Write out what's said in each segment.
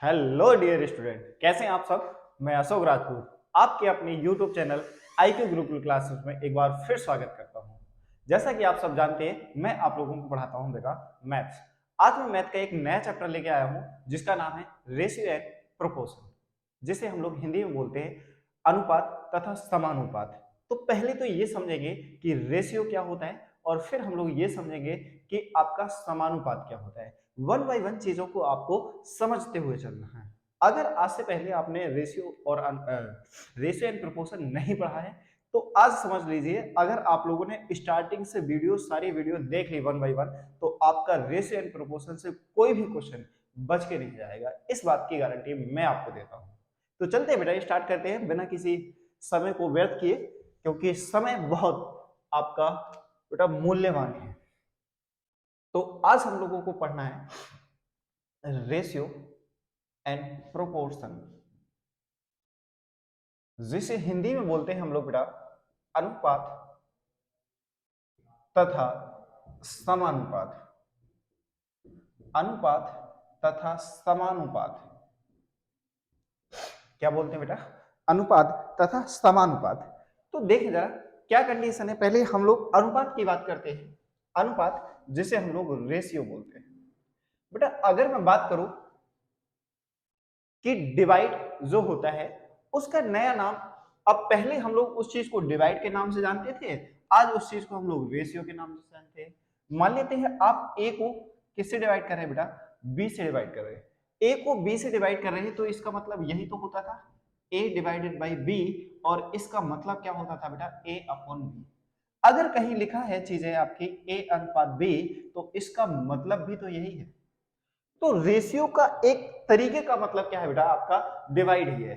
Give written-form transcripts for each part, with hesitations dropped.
Hello dear student, कैसे हैं आप सब। मैं अशोक राजपूत आपके अपने YouTube channel IQ Gurukul classes में एक बार फिर स्वागत करता हूं। जैसा कि आप सब जानते हैं, मैं आप लोगों को पढ़ाता हूं बेटा मैथ्स। आज मैं मैथ का एक नया चैप्टर लेके आया हूं जिसका नाम है रेशियो एंड प्रोपोर्शन, जिसे हम लोग हिंदी में बोलते हैं अनुपात तथा समानुपात। तो पहले तो ये समझेंगे कि रेशियो क्या होता है और फिर हम लोग ये समझेंगे कि आपका समानुपात क्या होता है। वन बाय वन चीजों को आपको समझते हुए चलना है। अगर आज से पहले आपने रेशियो और रेशियो एंड प्रोपोर्शन नहीं पढ़ा है तो आज समझ लीजिए, अगर आप लोगों ने स्टार्टिंग से सारी वीडियो देख ली वन बाय वन, तो आपका रेशियो एंड प्रोपोर्शन से कोई भी क्वेश्चन बच के नहीं जाएगा। इस बात की गारंटी मैं आपको देता हूं। तो चलते हैं बेटा, स्टार्ट करते हैं बिना किसी समय को व्यर्थ किए, क्योंकि समय बहुत आपका बेटा मूल्यवान है। तो आज हम लोगों को पढ़ना है रेशियो एंड प्रोपोर्शन, जिसे हिंदी में बोलते हैं हम लोग बेटा अनुपात तथा समानुपात। अनुपात तथा समानुपात क्या बोलते हैं बेटा? अनुपात तथा समानुपात। तो देखें जरा क्या कंडीशन है। पहले हम लोग अनुपात की बात करते हैं, अनुपात जिसे हम लोग रेशियो बोलते हैं। बेटा अगर मैं बात करूं कि डिवाइड जो होता है उसका नया नाम, अब पहले हम लोग उस चीज को डिवाइड के नाम से जानते थे, आज उस चीज को हम लोग रेशियो के नाम से जानते हैं। मान लेते हैं आप ए को किससे डिवाइड कर रहे हैं बेटा? बी से डिवाइड कर रहे हैं। ए को बी से डिवाइड कर रहे हैं तो इसका मतलब यही तो होता था ए डिवाइडेड बाई बी, और इसका मतलब क्या होता था बेटा? ए अपॉन बी। अगर कहीं लिखा है चीजें आपकी ए अनुपात बी, तो इसका मतलब भी तो यही है। तो रेशियो का एक तरीके का मतलब क्या है बेटा? आपका डिवाइड ही है,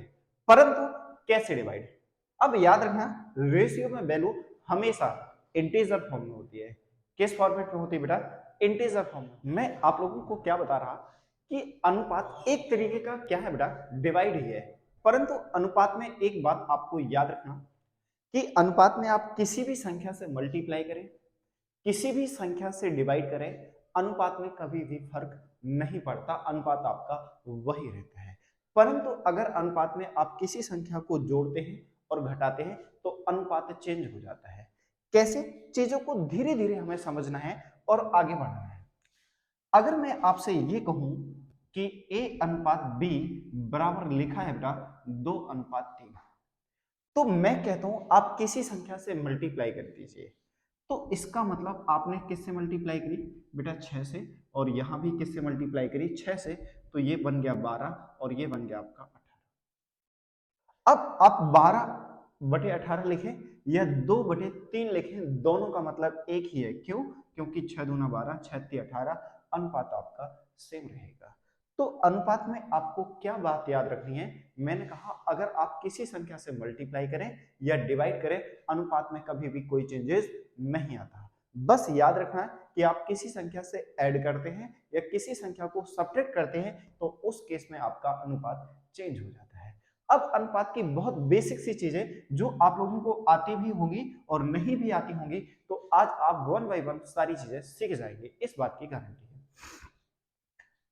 परंतु कैसे डिवाइड? अब याद रखना, रेशियो में वैल्यू हमेशा इंटीजर फॉर्म में होती है। किस फॉर्मेट में होती है बेटा? इंटीजर फॉर्म में। मैं आप लोगों को क्या बता रहा कि अनुपात एक तरीके का क्या है बेटा? डिवाइड ही है। परंतु अनुपात में एक बात आपको याद रखना कि अनुपात में आप किसी भी संख्या से मल्टीप्लाई करें, किसी भी संख्या से डिवाइड करें, अनुपात में कभी भी फर्क नहीं पड़ता, अनुपात आपका वही रहता है। परंतु अगर अनुपात में आप किसी संख्या को जोड़ते हैं और घटाते हैं तो अनुपात चेंज हो जाता है। कैसे? चीजों को धीरे धीरे हमें समझना है और आगे बढ़ना है। अगर मैं आपसे ये कहूं कि a अनुपात b बराबर लिखा है बेटा 2:3, तो मैं कहता हूं आप किसी संख्या से मल्टीप्लाई कर दीजिए, तो इसका मतलब आपने किससे मल्टीप्लाई करी बेटा? 6 से। और यहां भी किससे मल्टीप्लाई करी? 6 से। तो ये बन गया 12 और ये बन गया आपका 18। अब आप 12/18 लिखें या 2/3 लिखें, दोनों का मतलब एक ही है। क्यों? क्योंकि 6 दूना 12, 6 तिया 18, अनुपात आपका सेम रहेगा। तो अनुपात में आपको क्या बात याद रखनी है? मैंने कहा अगर आप किसी संख्या से मल्टीप्लाई करें या डिवाइड करें, अनुपात में कभी भी कोई चेंजेस नहीं आता। बस याद रखना है कि आप किसी संख्या से ऐड करते हैं या किसी संख्या को सब्ट्रैक्ट करते हैं तो उस केस में आपका अनुपात चेंज हो जाता है। अब अनुपात की बहुत बेसिक सी चीजें जो आप लोगों को आती भी होंगी और नहीं भी आती होंगी, तो आज आप वन बाय वन सारी चीजें सीख जाएंगे, इस बात की गारंटी है।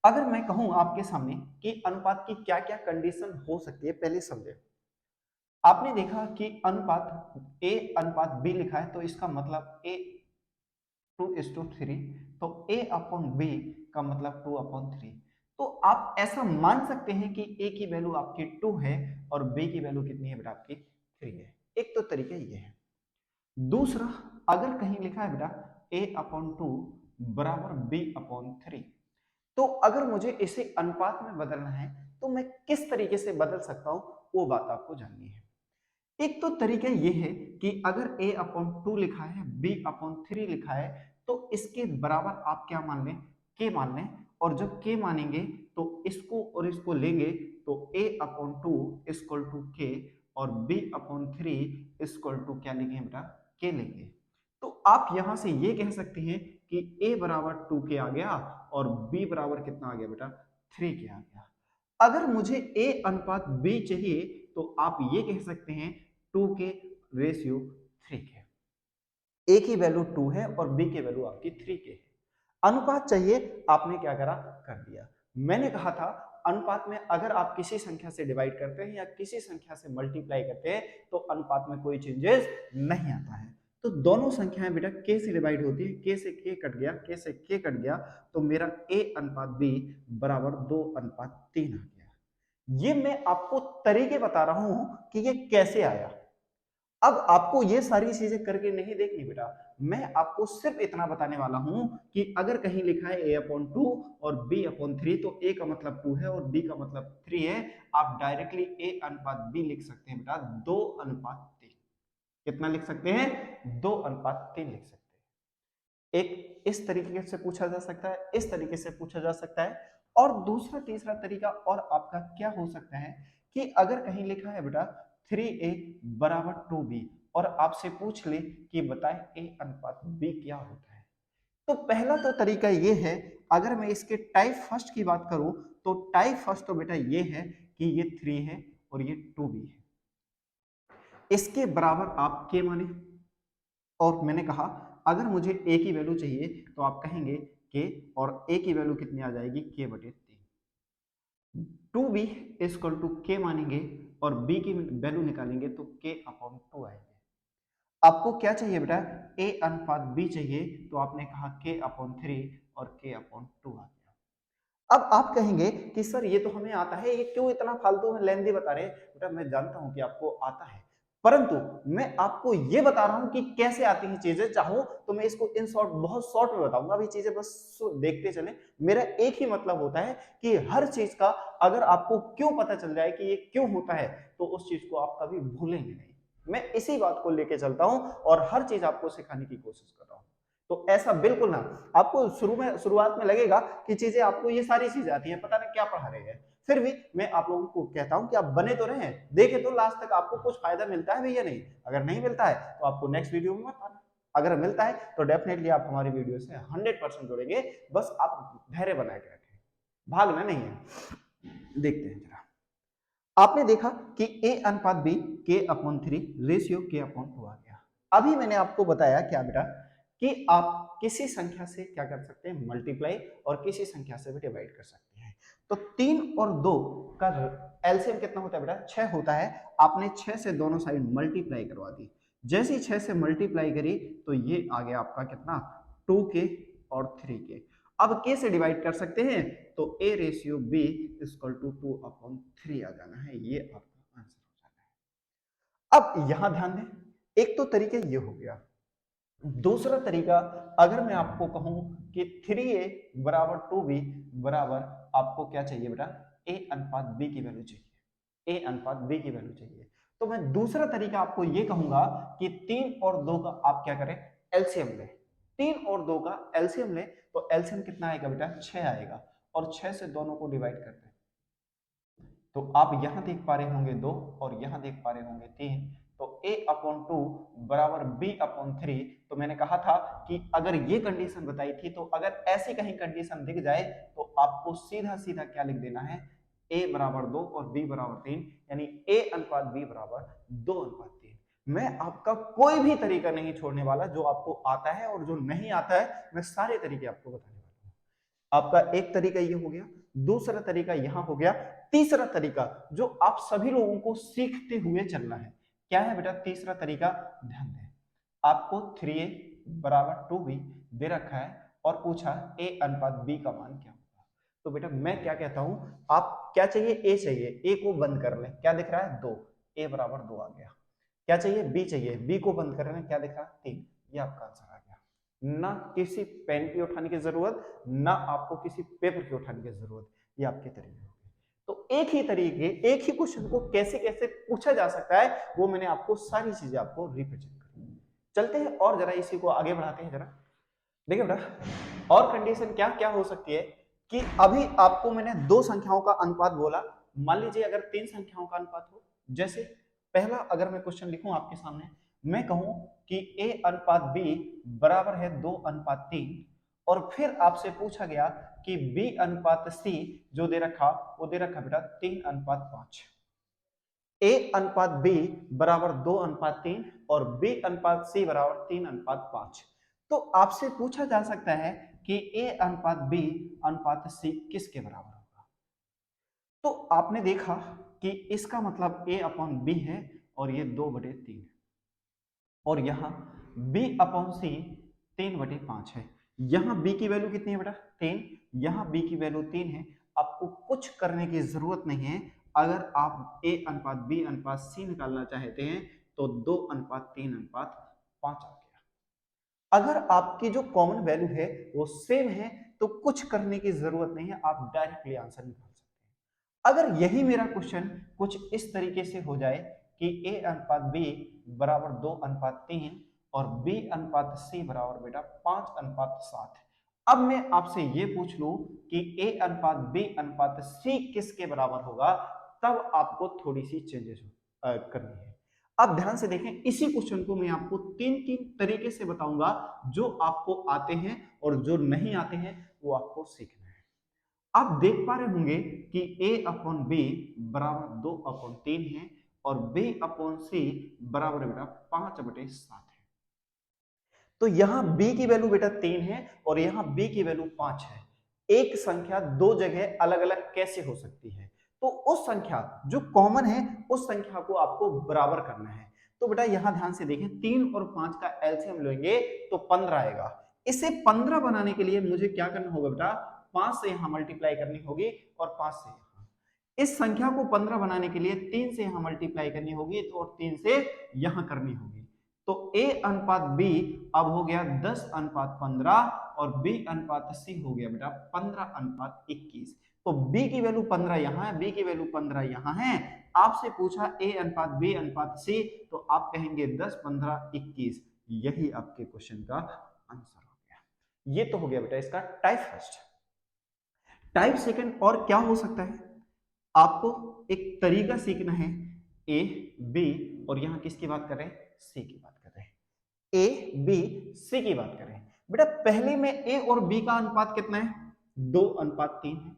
अगर मैं कहूं आपके सामने कि अनुपात की क्या क्या कंडीशन हो सकती है, पहले समझे। आपने देखा कि अनुपात ए अनुपात बी लिखा है तो इसका मतलब ए 2:3, तो a अपॉन बी का मतलब 2/3। तो आप ऐसा मान सकते हैं कि a की वैल्यू आपकी 2 है और b की वैल्यू कितनी है बेटा? आपकी 3 है। एक तो तरीका ये है। दूसरा, अगर कहीं लिखा है बेटा a/2 बराबर b/3, तो अगर मुझे इसे अनुपात में बदलना है तो मैं किस तरीके से बदल सकता हूं, वो बात आपको जाननी है। एक तो तरीका ये है कि अगर a/2 लिखा है, b/3 लिखा है, तो इसके बराबर आप क्या मान लें? k मान लें। और जब k मानेंगे तो इसको और इसको लेंगे तो a/2 इक्वल टू k और b/3 इक्वल टू क्या लेंगे बेटा? k लेंगे। तो आप यहां से ये कह सकते हैं कि a बराबर 2k आ गया और b बराबर कितना आ गया बेटा? 3k आ गया। अगर मुझे a अनुपात b चाहिए तो आप ये कह सकते हैं 2 के रेशियो 3 के। a की वैल्यू 2 है और b की वैल्यू आपकी 3 के है। अनुपात चाहिए, आपने क्या करा? कर दिया। मैंने कहा था अनुपात में अगर आप किसी संख्या से डिवाइड करते हैं या किसी संख्या से मल्टीप्लाई करते हैं तो अनुपात में कोई चेंजेस नहीं आता है। तो दोनों संख्याएं बेटा k से डिवाइड होती है, k से k कट गया, k से k कट गया, तो मेरा a अनुपात b बराबर 2:3 आ गया। ये मैं आपको तरीके बता रहा हूं कि ये कैसे आया। अब आपको ये सारी चीजें करके नहीं देखनी बेटा, मैं आपको सिर्फ इतना बताने वाला हूं कि अगर कहीं लिखा है a/2 और b/3 तो a का मतलब 2 है और b का मतलब 3 है, आप डायरेक्टली a अनुपात b लिख सकते हैं बेटा 2:3। कितना लिख सकते हैं? 2:3 लिख सकते हैं। एक इस तरीके से पूछा जा सकता है, इस तरीके से पूछा जा सकता है, और दूसरा तीसरा तरीका और आपका क्या हो सकता है कि अगर कहीं लिखा है बेटा 3a बराबर 2b और आपसे पूछ ले कि बताए a अनुपात b क्या होता है। तो पहला तो तरीका ये है, अगर मैं इसके टाइप फर्स्ट की बात करूं तो टाइप फर्स्ट तो बेटा ये है कि ये 3 है और ये 2b है, इसके बराबर आप k माने। और मैंने कहा अगर मुझे a की वैल्यू चाहिए तो आप कहेंगे k, और a की वैल्यू कितनी आ जाएगी k/3। 2b equal to k मानेंगे और b की वैल्यू निकालेंगे तो k/2 आएगी। आपको क्या चाहिए बेटा? a अनुपात b चाहिए, तो आपने कहा k/3 और k/2 आ गया। अब आप कहेंगे कि सर ये तो हमें आता है, ये क्यों इतना फालतू में लेंदी बता रहे हैं? बेटा मैं जानता हूं कि आपको आता है, परंतु मैं आपको ये बता रहा हूं कि कैसे आती हैं चीजें। चाहो तो मैं इसको इन शॉर्ट, बहुत शॉर्ट में बताऊंगा, अभी चीजें बस देखते चले। मेरा एक ही मतलब होता है कि हर चीज का अगर आपको क्यों पता चल जाए कि ये क्यों होता है तो उस चीज को आप कभी भूलेंगे नहीं। मैं इसी बात को लेके चलता हूं और हर चीज आपको सिखाने की कोशिश कर रहा हूं। तो ऐसा बिल्कुल ना, आपको शुरुआत में लगेगा कि चीजें आपको ये सारी चीजें आती हैं, पता नहीं क्या पढ़ा रहे हैं, फिर भी मैं आप लोगों को कहता हूं कि आप बने तो रहे, देखे तो लास्ट तक आपको कुछ फायदा मिलता है भी या नहीं। अगर नहीं मिलता है तो आपको नेक्स्ट वीडियो में मत आना, अगर मिलता है तो डेफिनेटली आप हमारी वीडियो से 100% जुड़ेंगे। बस आप धैर्य बना के रखें, भागना नहीं है। देखते हैं जरा, आपने देखा कि a अनुपात b k/3 रेशियो k/2 आ गया। अभी मैंने आपको बताया क्या बेटा कि आप किसी संख्या से क्या कर सकते हैं? मल्टीप्लाई, और किसी संख्या से भी डिवाइड कर सकते हैं। तो 3 और 2 का एलसीएम कितना होता है बेटा? 6 होता है। आपने 6 से दोनों साइड मल्टीप्लाई करवा दी, जैसे ही 6 से मल्टीप्लाई करी तो ये आ गया आपका कितना? 2k और 3k। अब k से डिवाइड कर सकते हैं तो a ratio b equal to 2/3 आ जाना है, ये आपका आंसर हो जाना है। अब यहां ध्यान दें, एक तो तरीका ये हो गया। दूसरा तरीका, अगर मैं आपको कहूं कि 3a बराबर 2b बराबर आपको क्या चाहिए बेटा? a अनुपात b की वैल्यू चाहिए, a अनुपात b की वैल्यू चाहिए। तो मैं दूसरा तरीका आपको ये कहूंगा कि 3 और 2 का आप क्या करें? एलसीएम लें। 3 और 2 का एलसीएम लें तो एलसीएम कितना आएगा बेटा? 6 आएगा, और 6 से दोनों को डिवाइड करते हैं तो आप यहां देख पा रहे होंगे 2 और यहां देख पा रहे होंगे 3, तो a/2 बराबर b/3। तो मैंने कहा था कि अगर ये कंडीशन बताई थी तो अगर ऐसी कहीं कंडीशन दिख जाए तो आपको सीधा सीधा क्या लिख देना है? a बराबर 2 और b बराबर 3, यानी a अनुपात b बराबर 2:3। मैं आपका कोई भी तरीका नहीं छोड़ने वाला, जो आपको आता है और जो नहीं आता है मैं सारे तरीके आपको बताने वाला हूं। आपका एक तरीका ये हो गया, दूसरा तरीका यहां हो गया, तीसरा तरीका जो आप सभी लोगों को सीखते हुए चलना है, क्या है बेटा तीसरा तरीका? ध्यान दें, आपको 3a बराबर 2b दे रखा है और पूछा a अनुपात b का मान क्या होगा। तो बेटा मैं क्या कहता हूं, आप क्या चाहिए? a चाहिए, a को बंद कर लें, क्या दिख रहा है? 2, a बराबर 2 आ गया। क्या चाहिए? b चाहिए, b को बंद कर लें, क्या दिख रहा है? 3। ये आपका आंसर आ गया। ना किसी पेन की उठाने की जरूरत, ना आपको किसी पेपर की उठाने की जरूरत, ये आपके तरीके हो गए। तो एक ही तरीके, एक ही क्वेश्चन को कैसे कैसे पूछा जा सकता है वो मैंने आपको सारी चीजें आपको रिप्रेजेंट करी। चलते हैं और जरा इसी को आगे बढ़ाते हैं। जरा देखिए बेटा, और कंडीशन क्या क्या हो सकती है कि अभी आपको मैंने दो संख्याओं का अनुपात बोला, मान लीजिए अगर तीन संख्याओं का अनुपात हो, जैसे पहला अगर मैं क्वेश्चन लिखूं आपके सामने, मैं कहूं कि a अनुपात b बराबर है 2:3, और फिर आपसे पूछा गया कि b अनुपात c जो दे रखा वो दे रखा बेटा 3:5। a अनुपात b बराबर 2:3 और b अनुपात c बराबर 3:5। तो आपसे पूछा जा सकता है कि a अनुपात b अनुपात c किसके बराबर होगा। तो आपने देखा कि इसका मतलब a अपॉन बी है और ये 2/3 है, और यहाँ b अपॉन सी 3/5 है। यहाँ b की वैल्यू कितनी है बेटा 3, यहाँ b की वैल्यू 3 है। आपको कुछ करने की जरूरत नहीं है। अगर आप a अनुपात b अनुपात c निकालना चाहते हैं तो 2:3:5 आ गया। अगर आपकी जो कॉमन वैल्यू है वो सेम है तो कुछ करने की जरूरत नहीं है, आप डायरेक्टली आंसर निकाल सकते हैं। अगर यही मेरा क्वेश्चन कुछ इस तरीके से हो जाए कि a अनुपात b बराबर 2:3 और b अनुपात c बराबर बेटा 5:7, अब मैं आपसे ये पूछ लूं कि a अनुपात b अनुपात c किसके बराबर होगा, तब आपको थोड़ी सी चेंजेस करनी है। अब ध्यान से देखें, इसी क्वेश्चन को मैं आपको तीन तीन तरीके से बताऊंगा, जो आपको आते हैं और जो नहीं आते हैं वो आपको सीखना है। आप देख पा रहे होंगे कि a अपॉन बी बराबर 2/3 है और b अपॉन सी बराबर बेटा 5/7 है। तो यहां b की वैल्यू बेटा 3 है और यहां b की वैल्यू 5 है। एक संख्या दो जगह अलग अलग कैसे हो सकती है? तो उस संख्या जो कॉमन है उस संख्या को आपको बराबर करना है। तो बेटा यहां ध्यान से देखें, 3 और 5 का एलसीएम लेंगे तो 15 आएगा। इसे 15 बनाने के लिए मुझे क्या करना होगा बेटा, 5 से यहां मल्टीप्लाई करनी होगी और 5 से यहां। इस संख्या को 15 बनाने के लिए 3 से यहां मल्टीप्लाई करनी होगी तो और 3 से यहां करनी होगी। तो a अनुपात b अब हो गया 10:15 और b अनुपात c हो गया बेटा 15:21। तो b की वैल्यू 15 यहां है, b की वैल्यू 15 यहां है। आपसे पूछा a अनुपात b अनुपात c, तो आप कहेंगे 10, 15, 21। यही आपके क्वेश्चन का आंसर हो गया। ये तो हो गया बेटा इसका टाइप फर्स्ट। टाइप सेकंड और क्या हो सकता है? आपको एक तरीका सीखना है। ए बी और यहां किसकी बात कर रहे हैं, सी की बात कर रहे हैं। ए बी सी की बात कर रहे हैं बेटा। पहले में ए और बी का अनुपात कितना है, 2:3 है।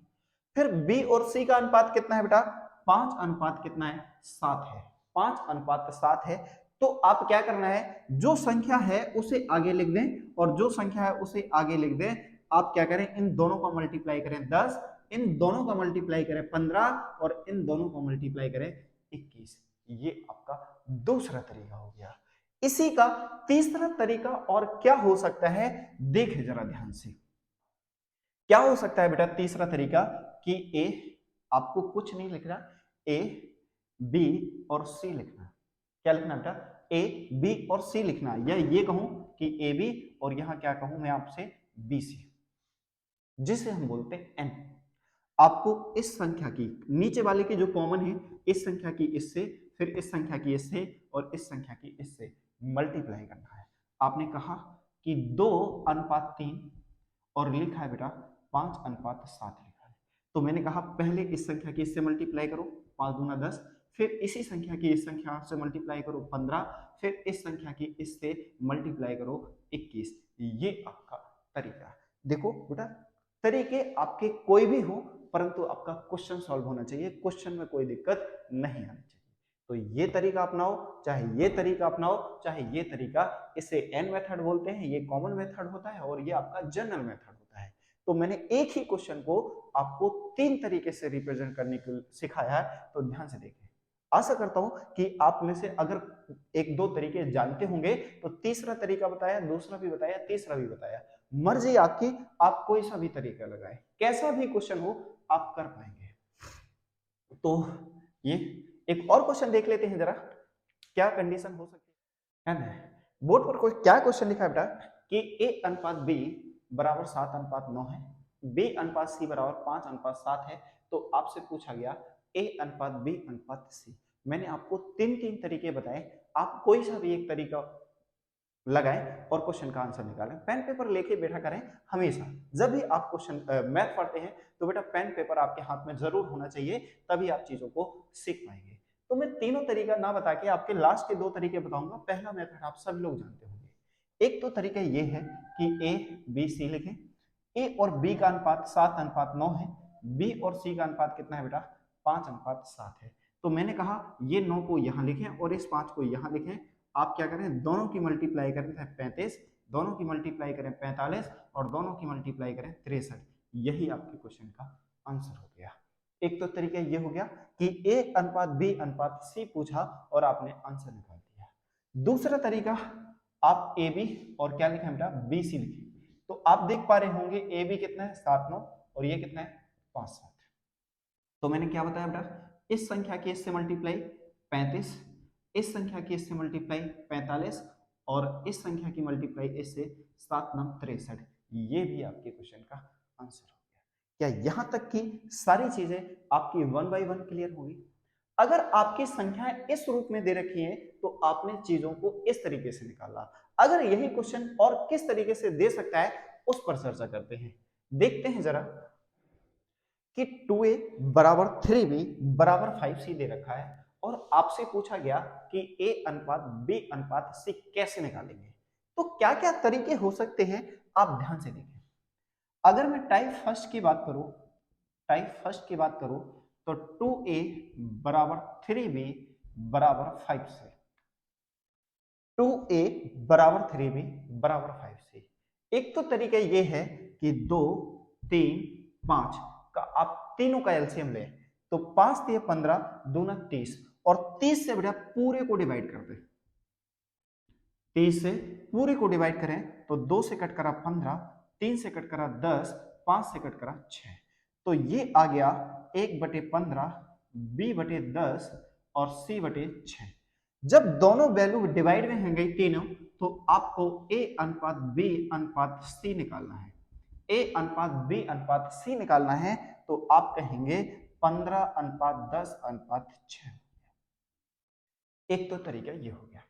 फिर बी और सी का अनुपात कितना है बेटा, 5 अनुपात कितना है, 7 है। 5:7 है। तो आप क्या करना है, जो संख्या है उसे आगे लिख दें और जो संख्या है उसे आगे लिख दें। आप क्या करें, इन दोनों का मल्टीप्लाई करें 10, इन दोनों का मल्टीप्लाई करें 15 और इन दोनों का मल्टीप्लाई करें 21। ये आपका दूसरा तरीका हो गया। इसी का तीसरा तरीका और क्या हो सकता है, देखें जरा ध्यान से। क्या हो सकता है बेटा तीसरा तरीका कि ए, आपको कुछ नहीं लिखना, ए बी और सी लिखना। क्या लिखना बेटा, ए बी और सी लिखना, या ये कहूं कि ए बी और यहां क्या कहूं मैं आपसे बी सी, जिसे हम बोलते हैं एन। आपको इस संख्या की नीचे वाले की जो कॉमन है, इस संख्या की इससे, फिर इस संख्या की इससे और इस संख्या की इससे मल्टीप्लाई करना है। आपने कहा कि 2:3 और लिखा है बेटा 5:7 लिखा है। तो मैंने कहा पहले इस संख्या की इससे मल्टीप्लाई करो, 5 दूना 10, फिर इसी संख्या की इस संख्या से मल्टीप्लाई करो 15, फिर इस संख्या की इससे मल्टीप्लाई करो 21। ये आपका तरीका। देखो बेटा, तरीके आपके कोई भी हो परंतु आपका क्वेश्चन सॉल्व होना चाहिए, क्वेश्चन में कोई दिक्कत नहीं आनी चाहिए। तो ये तरीका अपनाओ, चाहे ये तरीका अपनाओ, चाहे ये तरीका, इसे एन मेथड बोलते हैं, ये कॉमन मेथड होता है और ये आपका जनरल मेथड होता है। तो मैंने एक ही क्वेश्चन को आपको तीन तरीके से रिप्रेजेंट करने को सिखाया है, तो ध्यान से देखें। आशा करता हूं कि आप में से अगर एक दो तरीके जानते होंगे तो तीसरा तरीका बताया, दूसरा भी बताया, तीसरा भी बताया। मर्जी आपकी, आप कोई सा भी तरीका लगाएं, कैसा भी क्वेश्चन हो आप कर पाएंगे। तो ये एक और क्वेश्चन देख लेते हैं जरा, क्या कंडीशन हो सकती है ना। बोर्ड पर कोई क्या क्वेश्चन लिखा है बेटा कि a अनुपात b बराबर 7:9 है, b अनुपात c बराबर 5:7 है। तो आपसे पूछा गया a अनुपात b अनुपात c। मैंने आपको तीन तीन तरीके बताए, आप कोई सा भी एक तरीका लगाएं और क्वेश्चन का आंसर निकालें। पेन पेपर लेके बैठा करें हमेशा। जब भी आप क्वेश्चन मैथ पढ़ते हैं तो बेटा पेन पेपर आपके हाथ में जरूर होना चाहिए, तभी आप चीजों को सीख पाएंगे। तो मैं तीनों तरीका ना बता के आपके लास्ट के दो तरीके बताऊंगा। पहला मेथड आप सब लोग जानते होंगे। एक तो तरीका ये है कि ए बी सी लिखें। ए और बी का अनुपात 7:9 है, बी और सी का अनुपात कितना है बेटा, 5:7 है। तो मैंने कहा ये 9 को यहां लिखें और इस 5 को यहां लिखें। आप क्या करें, दोनों की मल्टीप्लाई करें 35, दोनों की मल्टीप्लाई करें 45 और दोनों की मल्टीप्लाई करें 63। यही आपके क्वेश्चन का आंसर हो गया। एक तो तरीका ये हो गया कि A अनुपात B अनुपात C पूछा और आपने आंसर निकाल दिया। दूसरा तरीका, आप AB और क्या लिखे बेटा, BC लिखे। तो आप देख पा रहे होंगे AB कितना है 7 9 और ये कितना है 5 7। तो मैंने क्या बताया बेटा, इस संख्या की इससे मल्टीप्लाई 35, इस संख्या की इससे मल्टीप्लाई 45 और इस संख्या की मल्टीप्लाई इससे 7 9 63। ये भी आपके क्वेश्चन का आंसर हो गया। क्या यहां तक की सारी चीजें आपकी 1 बाय 1 क्लियर होगी? अगर आपकी संख्याएं इस रूप में दे रखी हैं तो आपने चीजों को इस तरीके से निकाला। अगर यही क्वेश्चन और किस तरीके से दे सकता है उस पर चर्चा करते हैं। देखते हैं जरा कि 2a बराबर 3b बराबर 5c दे रखा है और आपसे पूछा गया कि a अनुपात b अनुपात c कैसे निकालेंगे। तो क्या क्या तरीके हो सकते हैं आप ध्यान से देखें। अगर मैं टाइप फर्स्ट की बात करूं तो 2a बराबर 3b बराबर 5 से, 2a बराबर 3b बराबर 5 से। एक तो तरीका ये है कि 2 3 5 का आप तीनों का एलसीएम लें, तो 5 दिए 15 दूना 30 और 30 से बेटा पूरे को डिवाइड कर दें। 30 से पूरे को डिवाइड करें तो 2 से कट करा 15, 3 से कट करा 10, 5 से कट करा 6। तो ये आ गया 1/15, b/10 और c/6। जब दोनों वैल्यू डिवाइड में हैं गई तीनों, तो आपको a अनुपात b अनुपात c निकालना है। a अनुपात b अनुपात c निकालना है तो आप कहेंगे 15:10:6। एक तो तरीका ये हो गया।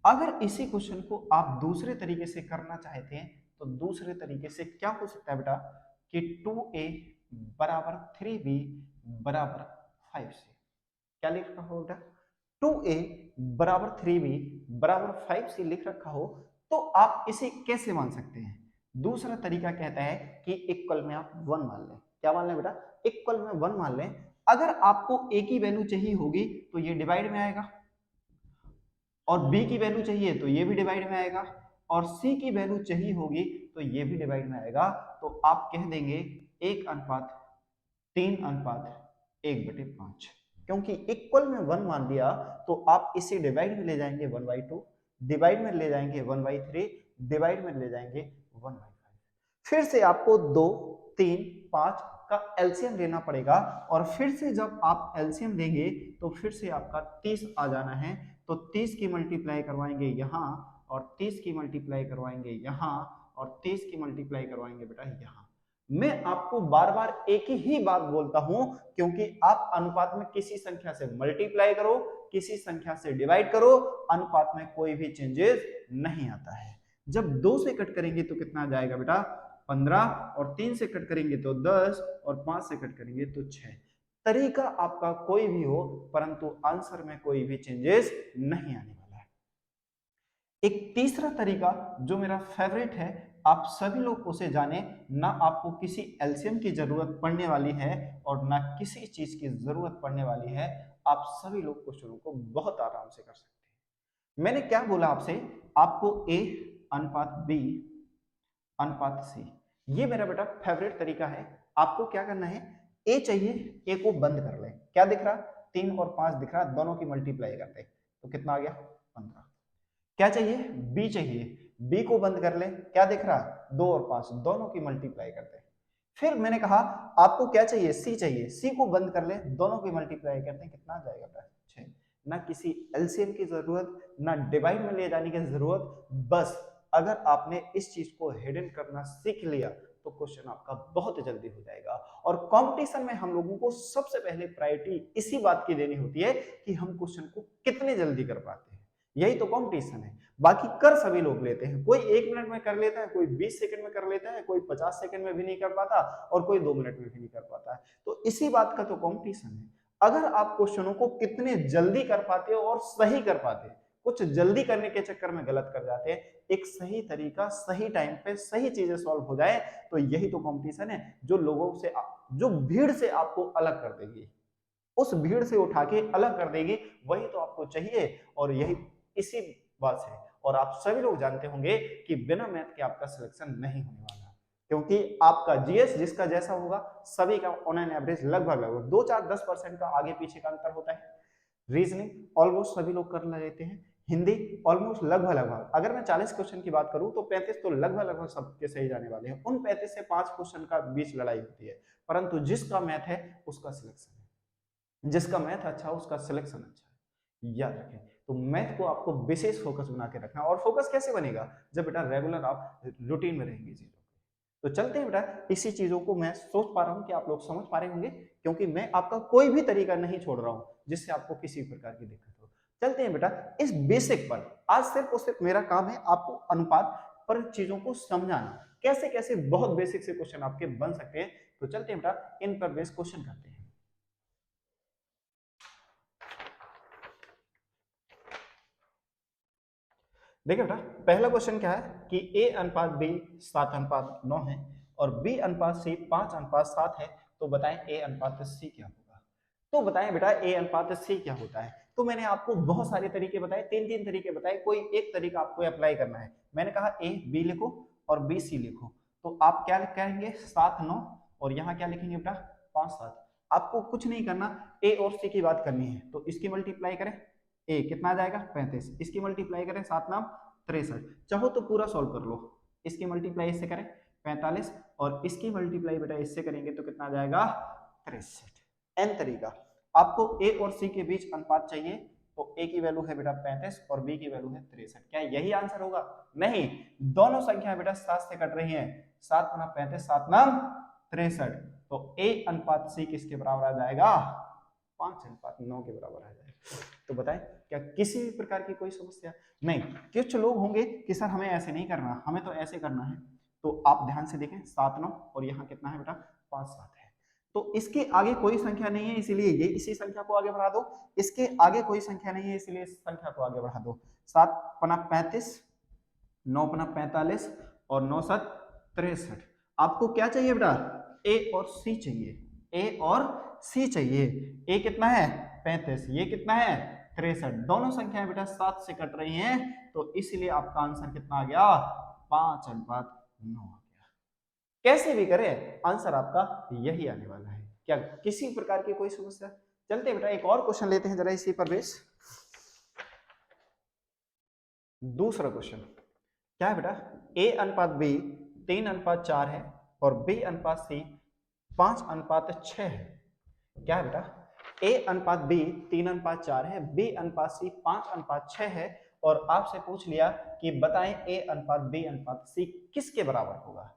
अगर इसी क्वेश्चन को आप दूसरे तरीके से करना चाहते हैं तो दूसरे तरीके से क्या हो सकता है बेटा कि 2a बराबर 3b बराबर 5c। क्या लिख रखा हो बेटा, 2a बराबर 3b बराबर 5c लिख रखा हो तो आप इसे कैसे मान सकते हैं। दूसरा तरीका कहता है कि इक्वल में आप 1 मान लें। क्या मान लें बेटा, इक्वल में 1 मान लें। अगर आपको a की वैल्यू चाहिए होगी तो ये डिवाइड में आएगा और b की वैल्यू चाहिए तो ये भी डिवाइड में आएगा और c की वैल्यू चाहिए होगी तो ये भी डिवाइड में आएगा। तो आप कह देंगे 1:3:1/5, क्योंकि इक्वल में 1 मान लिया तो आप इसे डिवाइड में ले जाएंगे 1/2, डिवाइड में ले जाएंगे 1/3, डिवाइड में ले जाएंगे 1/5। फिर से आपको 2 3 5 का एलसीएम लेना पड़ेगा और फिर से जब आप एलसीएम लेंगे तो फिर से आपका 30 आ जाना है। तो 30 की मल्टीप्लाई करवाएंगे यहाँ और 30 की मल्टीप्लाई करवाएंगे यहाँ और 30 की मल्टीप्लाई करवाएंगे बेटा यहाँ। मैं आपको बार बार एक ही बात बोलता हूं क्योंकि आप अनुपात में किसी संख्या से मल्टीप्लाई करो, किसी संख्या से डिवाइड करो, अनुपात में कोई भी चेंजेस नहीं आता है। जब 2 से कट करेंगे तो कितना आ जाएगा बेटा 15 और 3 से कट करेंगे तो 10 और 5 से कट करेंगे तो 6। तरीका आपका कोई भी हो परंतु आंसर में कोई भी चेंजेस नहीं आने वाला है। एक तीसरा तरीका जो मेरा फेवरेट है, आप सभी लोग उसे जाने, ना आपको किसी एलसीएम की जरूरत पड़ने वाली है और ना किसी चीज की जरूरत पड़ने वाली है। आप सभी लोग क्वेश्चनों को बहुत आराम से कर सकते हैं। मैंने क्या बोला आपसे, आपको a अनुपात b अनुपात c, ये मेरा बेटा फेवरेट तरीका है। आपको क्या करना है, a चाहिए, a को बंद कर ले। क्या दिख रहा, 3 और 5 दिख रहा, दोनों की मल्टीप्लाई करते तो कितना आ गया 15। क्या चाहिए, b चाहिए, b को बंद कर ले। क्या दिख रहा, 2 और 5 दोनों की मल्टीप्लाई करते। फिर मैंने कहा आपको क्या चाहिए, c चाहिए, c को बंद कर ले, दोनों की मल्टीप्लाई करते हैं, कितना आ जाएगा बेटा 6। ना किसी एलसीएम की जरूरत, ना डिवाइड में ले जाने की जरूरत। बस अगर आपने इस चीज को हिडन करना सीख लिया तो क्वेश्चन आपका बहुत जल्दी हो जाएगा। और कंपटीशन में हम लोगों को सबसे पहले प्रायोरिटी इसी बात की देनी होती है कि हम क्वेश्चन को कितने जल्दी कर पाते हैं। यही तो कंपटीशन है। बाकी कर सभी लोग लेते हैं, कोई 1 मिनट में कर लेता है, कोई 20 सेकंड में कर लेता है, कोई 50 सेकंड में भी नहीं कर पाता और कोई 2 मिनट में भी नहीं कर पाता है। तो इसी बात का तो कंपटीशन है। अगर आप क्वेश्चनों को कितने जल्दी कर पाते हो और सही कर पाते हैं, कुछ जल्दी करने के चक्कर में गलत कर जाते हैं, एक सही तरीका सही टाइम पे सही चीजें सॉल्व हो जाए, तो यही तो कंपटीशन है जो लोगों से, जो भीड़ से आपको अलग कर देगी, उस भीड़ से उठा के अलग कर देगी। वही तो आपको चाहिए और यही इसी बात है। और आप सभी लोग जानते होंगे कि बिना मैथ के आपका सिलेक्शन नहीं होने वाला। क्योंकि आपका जीएस जिसका जैसा होगा सभी का ऑन एन एवरेज लगभग लगभग 2-4-10% का आगे पीछे का अंतर होता है। रीजनिंग ऑलमोस्ट सभी लोग कर लेते हैं, हिंदी ऑलमोस्ट लगभग लगभग, अगर मैं 40 क्वेश्चन की बात करूं तो 35 तो लगभग लगभग सबके सही जाने वाले हैं। उन 35 से 5 क्वेश्चन का बीच लड़ाई होती है, परंतु जिसका मैथ है उसका सिलेक्शन है, जिसका मैथ अच्छा उसका सिलेक्शन अच्छा है, याद रखें। तो मैथ को आपको विशेष फोकस बना के रखना, और फोकस कैसे बनेगा, जब बेटा रेगुलर आप रूटीन में रहेंगे चीजों। तो चलते हैं बेटा, इसी चीजों को मैं सोच पा रहा हूं कि आप लोग समझ पा रहे होंगे, क्योंकि मैं आपका कोई भी तरीका नहीं छोड़ रहा हूं जिससे आपको किसी प्रकार की दिक्कत हो। चलते हैं बेटा इस बेसिक पर, आज सिर्फ और सिर्फ मेरा काम है आपको अनुपात पर चीजों को समझाना, कैसे कैसे बहुत बेसिक से क्वेश्चन आपके बन सकते हैं। तो चलते हैं बेटा इन पर बेस क्वेश्चन करते हैं। देखिए बेटा पहला क्वेश्चन क्या है कि a अनुपात b 7:9 है और b अनुपात c 5:7 है, तो बताएं a अनुपात c क्या होगा। तो बताएं बेटा a अनुपात c क्या होता है। तो मैंने आपको बहुत सारे तरीके बताए, तीन तरीके बताए, कोई एक तरीका आपको अप्लाई करना है। मैंने कहा a b लिखो और b c लिखो, तो आप क्या कहेंगे 7:9 और यहाँ क्या लिखेंगे बेटा 5:7। आपको कुछ नहीं करना, a और c की बात करनी है, तो इसकी मल्टीप्लाई करें, ए कितना आ जाएगा 35, इसकी मल्टीप्लाई करें 7×9 63, चाहो तो पूरा सॉल्व कर लो, इसकी मल्टीप्लाई इससे करें 45 और इसकी मल्टीप्लाई बेटा इससे करेंगे तो कितना आ जाएगा 63। एन तरीका, आपको ए और सी के बीच अनुपात चाहिए, तो ए की वैल्यू है बेटा 35 और बी की वैल्यू है 63, क्या यही आंसर होगा, नहीं, दोनों संख्या बेटा 7 से कट रही हैं, 7×35 7×63, तो ए अनुपात सी किसके बराबर आ जाएगा 5:9 के बराबर आ जाएगा। तो बताएं क्या किसी भी प्रकार की कोई समस्या नहीं। कुछ लोग होंगे कि सर हमें ऐसे नहीं करना, हमें तो ऐसे करना है, तो आप ध्यान से देखें 7:9 और यहाँ कितना है बेटा 5:7 है, तो इसके आगे कोई संख्या नहीं है, इसीलिए ये इसी संख्या को आगे बढ़ा दो, इसके आगे कोई संख्या नहीं है इसलिए इस संख्या को आगे बढ़ा दो। 7×35 9×45 और 9×7 63। आपको क्या चाहिए बेटा ए और सी चाहिए, ए और सी चाहिए। ए कितना है 35, ये कितना है 63, दोनों संख्याएं बेटा 7 से कट रही हैं, तो इसलिए आपका आंसर कितना आ गया 5:9 आ गया। कैसे भी करें आंसर आपका यही आने वाला है, क्या किसी प्रकार की कोई समस्या। चलते बेटा एक और क्वेश्चन लेते हैं जरा इसी पर बेस। दूसरा क्वेश्चन क्या है बेटा, a अनुपात b 3:4 है और b अनुपात c 5:6 है। क्या है बेटा a अनुपात b 3:4 है, b अनुपात c 5:6 है, और आपसे पूछ लिया कि बताएं a अनुपात b अनुपात c किसके बराबर होगा।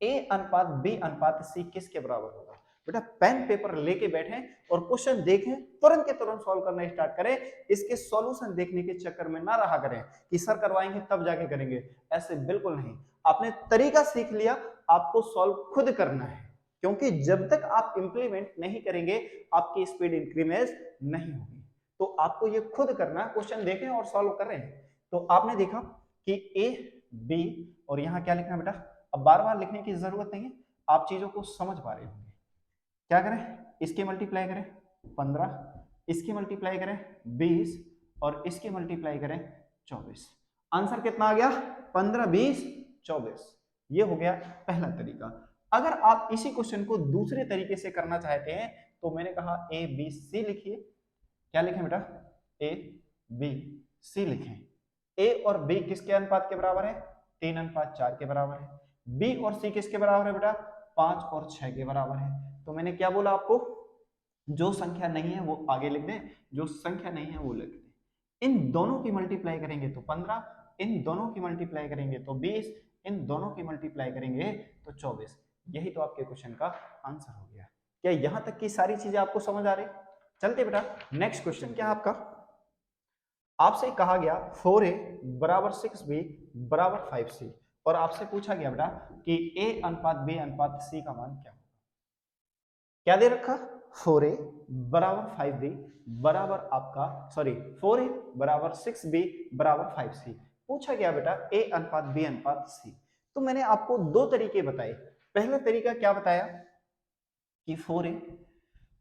a अनुपात b अनुपात c किसके बराबर होगा। बेटा पेन पेपर लेके बैठे और क्वेश्चन देखें, तुरंत के तुरंत सॉल्व करना स्टार्ट करें, इसके सॉल्यूशन देखने के चक्कर में ना रहा करें कि सर करवाएंगे तब जाके करेंगे, ऐसे बिल्कुल नहीं। आपने तरीका सीख लिया, आपको सॉल्व खुद करना है, क्योंकि जब तक आप इंप्लीमेंट नहीं करेंगे आपकी स्पीड इंक्रीमेंट नहीं होगी। तो आपको ये खुद करना, क्वेश्चन देखें और सॉल्व करें। तो आपने देखा कि ए बी और यहाँ क्या लिखना बेटा, अब बार बार लिखने की जरूरत नहीं है, आप चीजों को समझ पा रहे होंगे। क्या करें, इसकी मल्टीप्लाई करें 15, इसकी मल्टीप्लाई करें 20 और इसकी मल्टीप्लाई करें 24। आंसर कितना आ गया 15 20 24। ये हो गया पहला तरीका। अगर आप इसी क्वेश्चन को दूसरे तरीके से करना चाहते हैं तो मैंने कहा ए बी सी लिखिए। क्या लिखें बेटा, ए बी सी लिखें। ए और बी किसके अनुपात के बराबर है 3:4 के बराबर है। बी और सी किसके बराबर है बेटा 5 और 6 के बराबर है। तो मैंने क्या बोला आपको, जो संख्या नहीं है वो आगे लिख दें, जो संख्या नहीं है वो लिख दें। इन दोनों की मल्टीप्लाई करेंगे तो 15, इन दोनों की मल्टीप्लाई करेंगे तो 20, इन दोनों की मल्टीप्लाई करेंगे तो 24। यही तो आपके क्वेश्चन का आंसर हो गया। क्या यहां तक की सारी चीजें आपको समझ आ रही। चलते बेटा नेक्स्ट क्वेश्चन क्या है आपका, आपसे कहा गया 4a बराबर 6b बराबर 5c, और आपसे पूछा गया बेटा कि a अनुपात b अनुपात c का मान क्या होगा। क्या दे रखा 4a बराबर 5b बराबर आपका 4a बराबर 6b बराबर 5c। पूछा गया बेटा a अनुपात b अनुपात c। तो मैंने आपको दो तरीके बताए। पहला तरीका क्या बताया कि 4a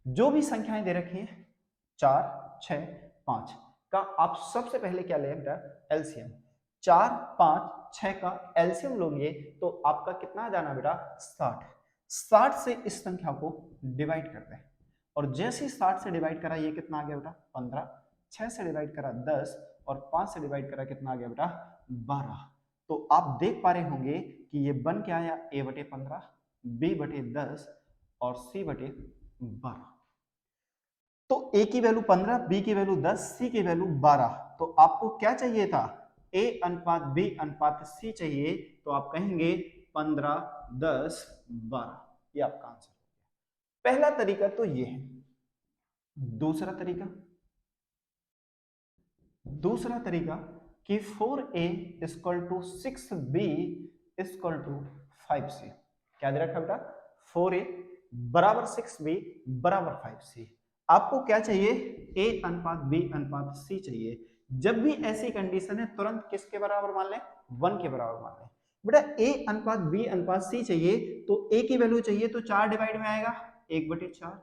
जो भी संख्याएं दे रखी हैं 4 6 5 का आप सबसे पहले क्या लें बेटा एलसीएम। 4 5 6 का एलसीएम लोगे तो आपका कितना आ जाना बेटा 60। 60 से इस संख्या को डिवाइड करते हैं और जैसे ही 60 से डिवाइड करा ये कितना आ गया बेटा 15, 6 से डिवाइड करा 10 और 5 से डिवाइड करा कितना आ गया बेटा 12। तो आप देख पा रहे होंगे कि ये बन क्या आया a/15, b/10 और c/12। तो a की वैल्यू 15, b की वैल्यू 10, c की वैल्यू 12। तो आपको क्या चाहिए था a अनुपात b अनुपात c चाहिए, तो आप कहेंगे 15, 10, 12। ये आपका आंसर। पहला तरीका तो ये है। दूसरा तरीका कि 4a = 6b = 5c। क्या दे रखा बेटा 4a बराबर 6b बराबर 5c। आपको क्या चाहिए a अनुपात b अनुपात c चाहिए। जब भी ऐसी कंडीशन है तुरंत किसके बराबर मान लें 1 के बराबर मान लें। बेटा a अनुपात b अनुपात c चाहिए तो a की वैल्यू चाहिए तो 4 डिवाइड में आएगा 1/4,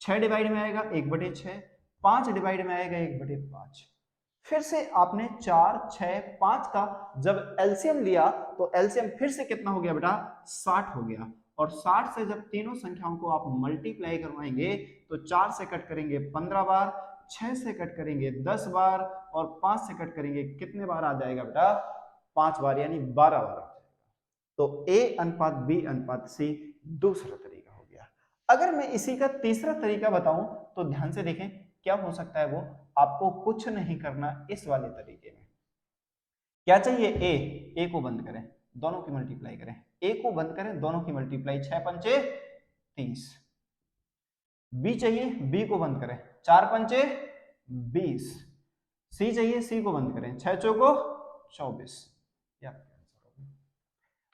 6 डिवाइड में आएगा 1/6, 5 डिवाइड में आएगा 1/5। फिर से आपने 4, 6, 5 का जब एलसीएम लिया तो एलसीएम फिर से कितना हो गया बेटा 60 हो गया। और 60 से जब तीनों संख्याओं को आप मल्टीप्लाई करवाएंगे तो 4 से कट करेंगे 15 बार, 6 से कट करेंगे 10 बार और 5 से कट करेंगे कितने बार आ जाएगा बेटा 5 बार, यानी 12 बार आ जाएगा। तो a अनुपात b अनुपात c दूसरा तरीका हो गया। अगर मैं इसी का तीसरा तरीका बताऊं तो ध्यान से देखें क्या हो सकता है। वो आपको कुछ नहीं करना इस वाले तरीके में। क्या चाहिए a को बंद करें दोनों की मल्टीप्लाई करें, a को बंद करें दोनों की मल्टीप्लाई 6 पंचे 30। b चाहिए b को बंद करें 4 पंचे 20। c चाहिए c को बंद करें 6 चौको 24।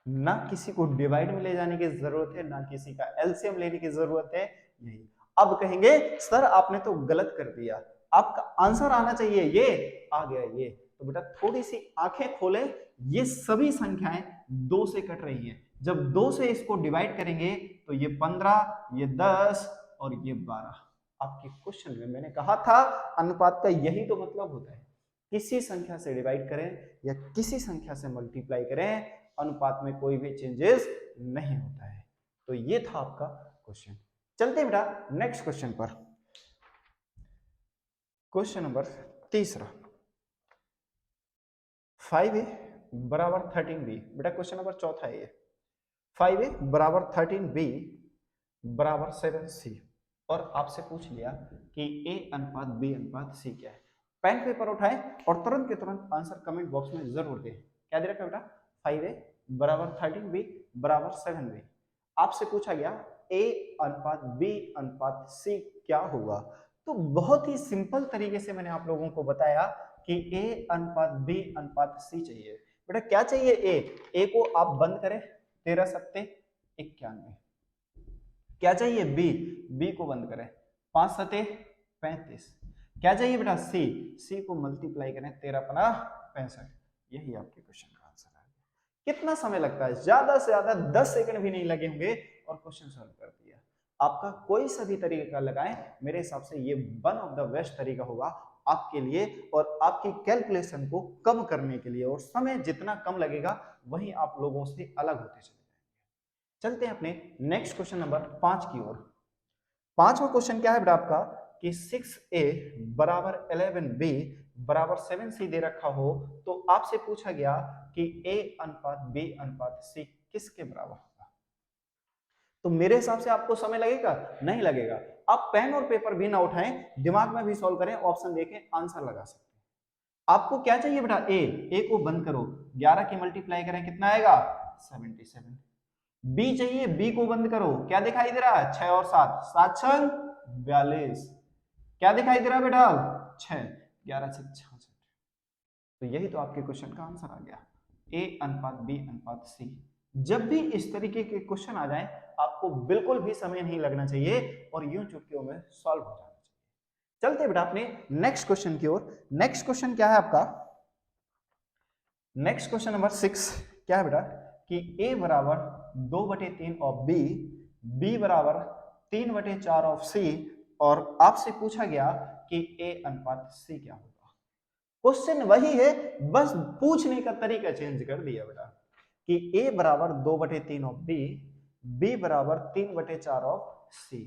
ना किसी को डिवाइड में ले जाने की जरूरत है ना किसी का एलसीएम लेने की जरूरत है। यही अब कहेंगे सर आपने तो गलत कर दिया, आपका आंसर आना चाहिए ये आ गया ये। तो बेटा थोड़ी सी आंखें खोले, ये सभी संख्याएं 2 से कट रही हैं। जब 2 से इसको डिवाइड करेंगे तो ये 15, ये 10 और ये 12। आपके क्वेश्चन में मैंने कहा था अनुपात का यही तो मतलब होता है, किसी संख्या से डिवाइड करें या किसी संख्या से मल्टीप्लाई करें अनुपात में कोई भी चेंजेस नहीं होता है। तो ये था आपका क्वेश्चन। चलते बेटा नेक्स्ट क्वेश्चन पर। क्वेश्चन नंबर तीसरा 5a बराबर 13b। बेटा क्वेश्चन नंबर चौथा है ये। 5a बराबर 13b बराबर 7c और आपसे पूछ लिया कि a अनुपात b अनुपात c क्या है। पेन पेपर उठाएं और तुरंत के तुरंत आंसर कमेंट बॉक्स में जरूर दें। क्या दे रखा है बेटा 5a बराबर 13b बराबर 7b। आपसे पूछा गया a अनुपात b अनुपात c क्या होगा। तो बहुत ही सिंपल तरीके से मैंने आप लोगों को बताया कि a अनुपात b अनुपात c चाहिए। बेटा क्या चाहिए a को आप बंद करें 13 सत्ते 91। क्या चाहिए b को बंद करें 5 सत्ते 35। क्या चाहिए बेटा c को मल्टीप्लाई करें 13 पना 65। यही आपके क्वेश्चन का आंसर है। कितना समय लगता है, ज्यादा से ज्यादा 10 सेकंड भी नहीं लगे होंगे और क्वेश्चन सॉल्व कर दिया। आपका कोई सा भी तरीका लगाएं, मेरे हिसाब से ये वन ऑफ द बेस्ट तरीका होगा आपके लिए और आपकी कैलकुलेशन को कम करने के लिए, और समय जितना कम लगेगा वही आप लोगों से अलग होते चले जाएंगे। चलते हैं अपने नेक्स्ट क्वेश्चन नंबर 5 की ओर। पांचवा क्वेश्चन क्या है बेटा आपका कि 6a बराबर 11b बराबर 7c दे रखा हो तो आपसे पूछा गया कि a अनुपात b अनुपात c किसके बराबर होगा। तो मेरे हिसाब से आपको समय लगेगा नहीं लगेगा। आप पेन और पेपर भी ना उठाएं, दिमाग में भी सॉल्व करें, ऑप्शन देखें आंसर लगा सकते हैं। आपको क्या चाहिए बेटा a को बंद करो 11 की मल्टीप्लाई करें कितना आएगा 77। b चाहिए b को बंद करो, क्या दिखाई दे रहा है 6 और 7, 7 छंग 42। क्या दिखाई दे रहा है बेटा 6, 11 से 66। तो यही तो आपके क्वेश्चन का आंसर आ गया a अनुपात b अनुपात c। जब भी इस तरीके के क्वेश्चन आ जाएं आपको बिल्कुल भी समय नहीं लगना चाहिए और यूं चुटकियों में सॉल्व हो जाना चाहिए। चलते बेटा अपने नेक्स्ट क्वेश्चन की ओर। नेक्स्ट क्वेश्चन क्या है आपका, नेक्स्ट क्वेश्चन नंबर 6 क्या है बेटा कि a बराबर 2/3 ऑफ b बराबर 3/4 ऑफ c और आपसे पूछा गया कि a अनुपात c क्या होगा। क्वेश्चन वही है, बस पूछने का तरीका चेंज कर दिया बेटा कि a बराबर 2/3 ऑफ b बराबर 3/4 ऑफ c।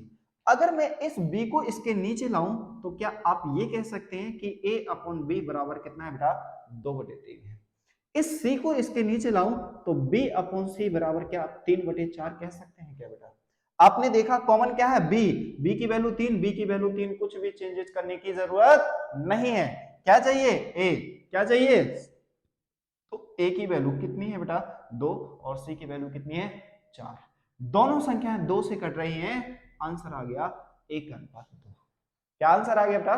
अगर मैं इस b को इसके नीचे लाऊं तो क्या आप ये कह सकते हैं कि a अपॉन b बराबर कितना है बेटा 2/3 है। इस c को इसके नीचे लाऊं तो b अपॉन c बराबर क्या 3/4 कह सकते हैं क्या बेटा। आपने देखा कॉमन क्या है b की वैल्यू 3, b की वैल्यू 3, कुछ भी चेंजेस करने की जरूरत नहीं है। क्या चाहिए a, क्या चाहिए, तो a की वैल्यू कितनी है बेटा 2 और c की वैल्यू कितनी है 4। दोनों संख्याएं 2 से कट रही हैं, आंसर आ गया 1:2। क्या आंसर आ गया बेटा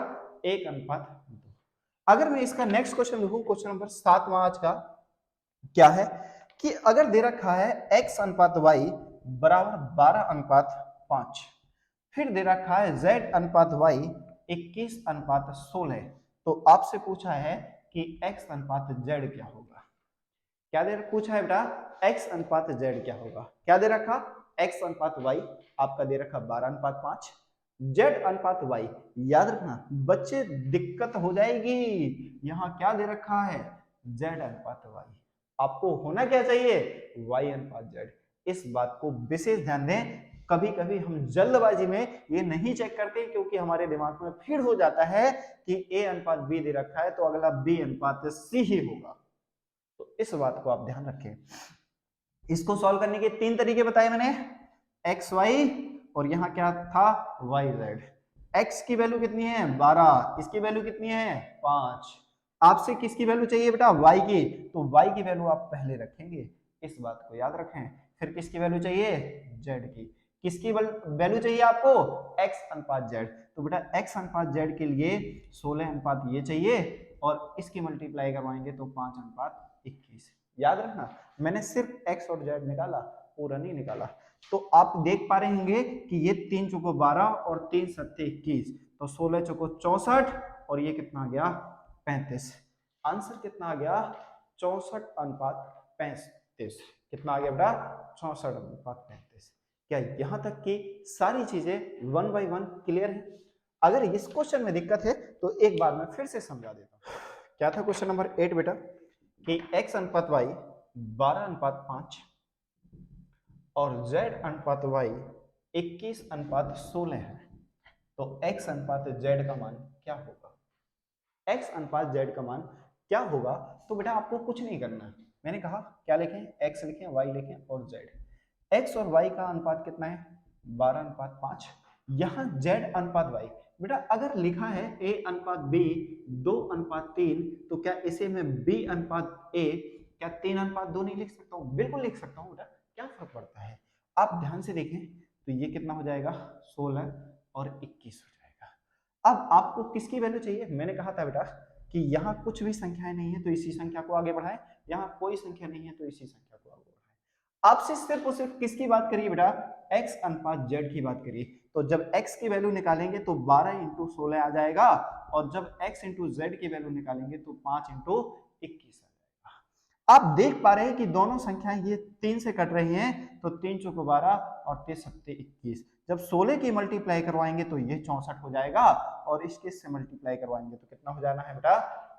1:2। अगर मैं इसका नेक्स्ट क्वेश्चन लिखूं, क्वेश्चन नंबर 7वां आज का क्या है कि अगर दे रखा है x अनुपात y बराबर 12:5, फिर दे रखा है z अनुपात y 21:16, तो आपसे पूछा है कि x अनुपात z क्या होगा। क्या दे पूछा है बेटा x अनुपात z क्या होगा। क्या दे रखा x अनुपात y आपका दे रखा 12:5, z अनुपात y, याद रखना बच्चे दिक्कत हो जाएगी, यहां क्या दे रखा है z अनुपात y, आपको होना क्या चाहिए y अनुपात z। इस बात को विशेष ध्यान दें, कभी कभी हम जल्दबाजी में ये नहीं चेक करते क्योंकि हमारे दिमाग में फिर हो जाता है कि a अनुपात b दे रखा है तो अगला b अनुपात c ही होगा, तो इस बात को आप ध्यान रखें। इसको सॉल्व करने के 3 तरीके बताए मैंने, एक्स वाई और यहां क्या था वाई जेड। एक्स की वैल्यू कितनी है 12, इसकी वैल्यू कितनी है 5। आपसे किसकी वैल्यू चाहिए बेटा वाई की, तो वाई की वैल्यू आप पहले रखेंगे, इस बात को याद रखें। फिर किसकी वैल्यू चाहिए जेड की, किसकी वैल्यू चाहिए आपको एक्स अनुपात जेड, तो बेटा एक्स अनुपात जेड के लिए 16 अनुपात ये चाहिए और इसकी मल्टीप्लाई करवाएंगे तो 5:21। याद रखना मैंने सिर्फ एक्स और जेड निकाला, पूरा नहीं निकाला। तो आप देख पा रहे होंगे कि ये 3 चौको 12 और 3 सत्ते 21, तो 16 चौको 64 और ये कितना आ गया 35। आंसर कितना आ गया 64:35। कितना आ गया बेटा 64:35। क्या यहां तक की सारी चीजें 1 बाय 1 क्लियर है। अगर इस क्वेश्चन में दिक्कत है तो एक बार मैं फिर से समझा देता हूं। क्या था क्वेश्चन नंबर 8 बेटा कि x अनुपात y 12:5 और z अनुपात y 21:16 है, तो x अनुपात z का मान क्या होगा। x अनुपात z का मान क्या होगा, तो बेटा आपको कुछ नहीं करना, मैंने कहा क्या लिखें x लिखें y लिखें और z। x और y का अनुपात कितना है 12:5, यहां z अनुपात y, बेटा अगर लिखा है a अनुपात b 2:3, तो क्या इसे मैं b अनुपात a क्या 3:2 नहीं लिख सकता हूँ, बिल्कुल लिख सकता हूँ बेटा, क्या फर्क पड़ता है। आप ध्यान से देखें तो ये कितना हो जाएगा 16 और 21 हो जाएगा। अब आपको किसकी वैल्यू चाहिए, मैंने कहा था बेटा कि यहाँ कुछ भी संख्याएं नहीं है तो इसी संख्या को आगे बढ़ाएं, यहाँ कोई संख्या नहीं है तो इसी संख्या को आगे बढ़ाएं। आपसे सिर्फ और सिर्फ किसकी बात करिए बेटा x अनुपात z की बात करिए, तो जब x की वैल्यू निकालेंगे तो 12 × 16 आ जाएगा और जब x × z की वैल्यू निकालेंगे तो 5 × 21 आ जाएगा। आप देख पा रहे हैं कि दोनों संख्याएं ये 3 से कट रही हैं, तो 3 चौको 12 और 3 सत्ते 21, जब 16 की मल्टीप्लाई करवाएंगे तो ये 64 हो जाएगा और इसके से मल्टीप्लाई करवाएंगे तो कितना हो जाना है बेटा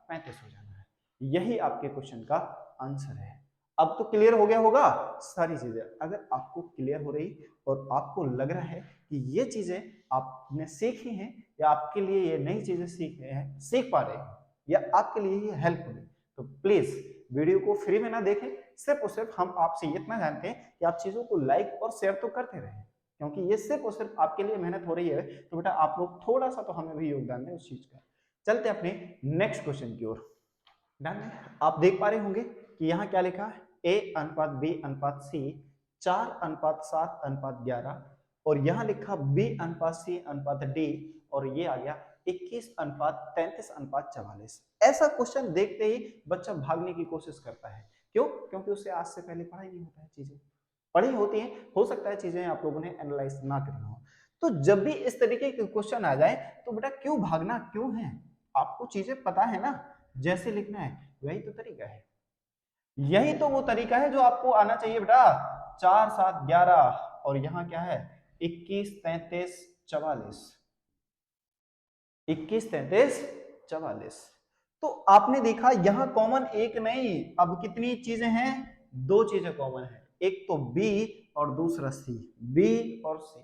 35 हो जाना है। यही आपके क्वेश्चन का आंसर है। अब तो क्लियर हो गया होगा सारी चीजें। अगर आपको क्लियर हो रही और आपको लग रहा है कि ये चीजें आपने सीखी हैं या आपके लिए ये नई चीजें सीख पा रहे हैं या आपके लिए ये हेल्प होगी, तो प्लीज वीडियो को फ्री में ना देखें, सिर्फ और सिर्फ हम आपसे इतना जानते हैं कि आप चीजों को लाइक और शेयर तो करते रहें, क्योंकि ये सिर्फ और सिर्फ आपके लिए मेहनत हो रही है, तो बेटा आप लोग थोड़ा सा तो हमें भी योगदान दें उस चीज का। चलते अपने नेक्स्ट क्वेश्चन की ओर। डन। आप देख पा रहे होंगे कि यहाँ क्या लिखा है a अनुपात b अनुपात c 4:7:11 और यहाँ लिखा b अनुपात c अनुपात d और ये आ गया 21:33:44। ऐसा क्वेश्चन देखते ही बच्चा भागने की कोशिश करता है, क्यों, क्योंकि उससे आज से पहले पढ़ा ही नहीं होता है, चीजें पढ़ी होती हैं, हो सकता है चीजें आप लोगों ने एनालाइज ना करी हो। तो जब भी इस तरीके के क्वेश्चन आ जाए तो बेटा क्यों भागना क्यों है, आपको चीजें पता है ना, जैसे लिखना है वही तो तरीका है, यही तो वो तरीका है जो आपको आना चाहिए बेटा। 4:7:11 और यहाँ क्या है 21:33:44, 21:33:44। तो आपने देखा यहां कॉमन एक नहीं, अब कितनी चीजें हैं, दो चीजें कॉमन है, एक तो बी और दूसरा सी, बी और सी।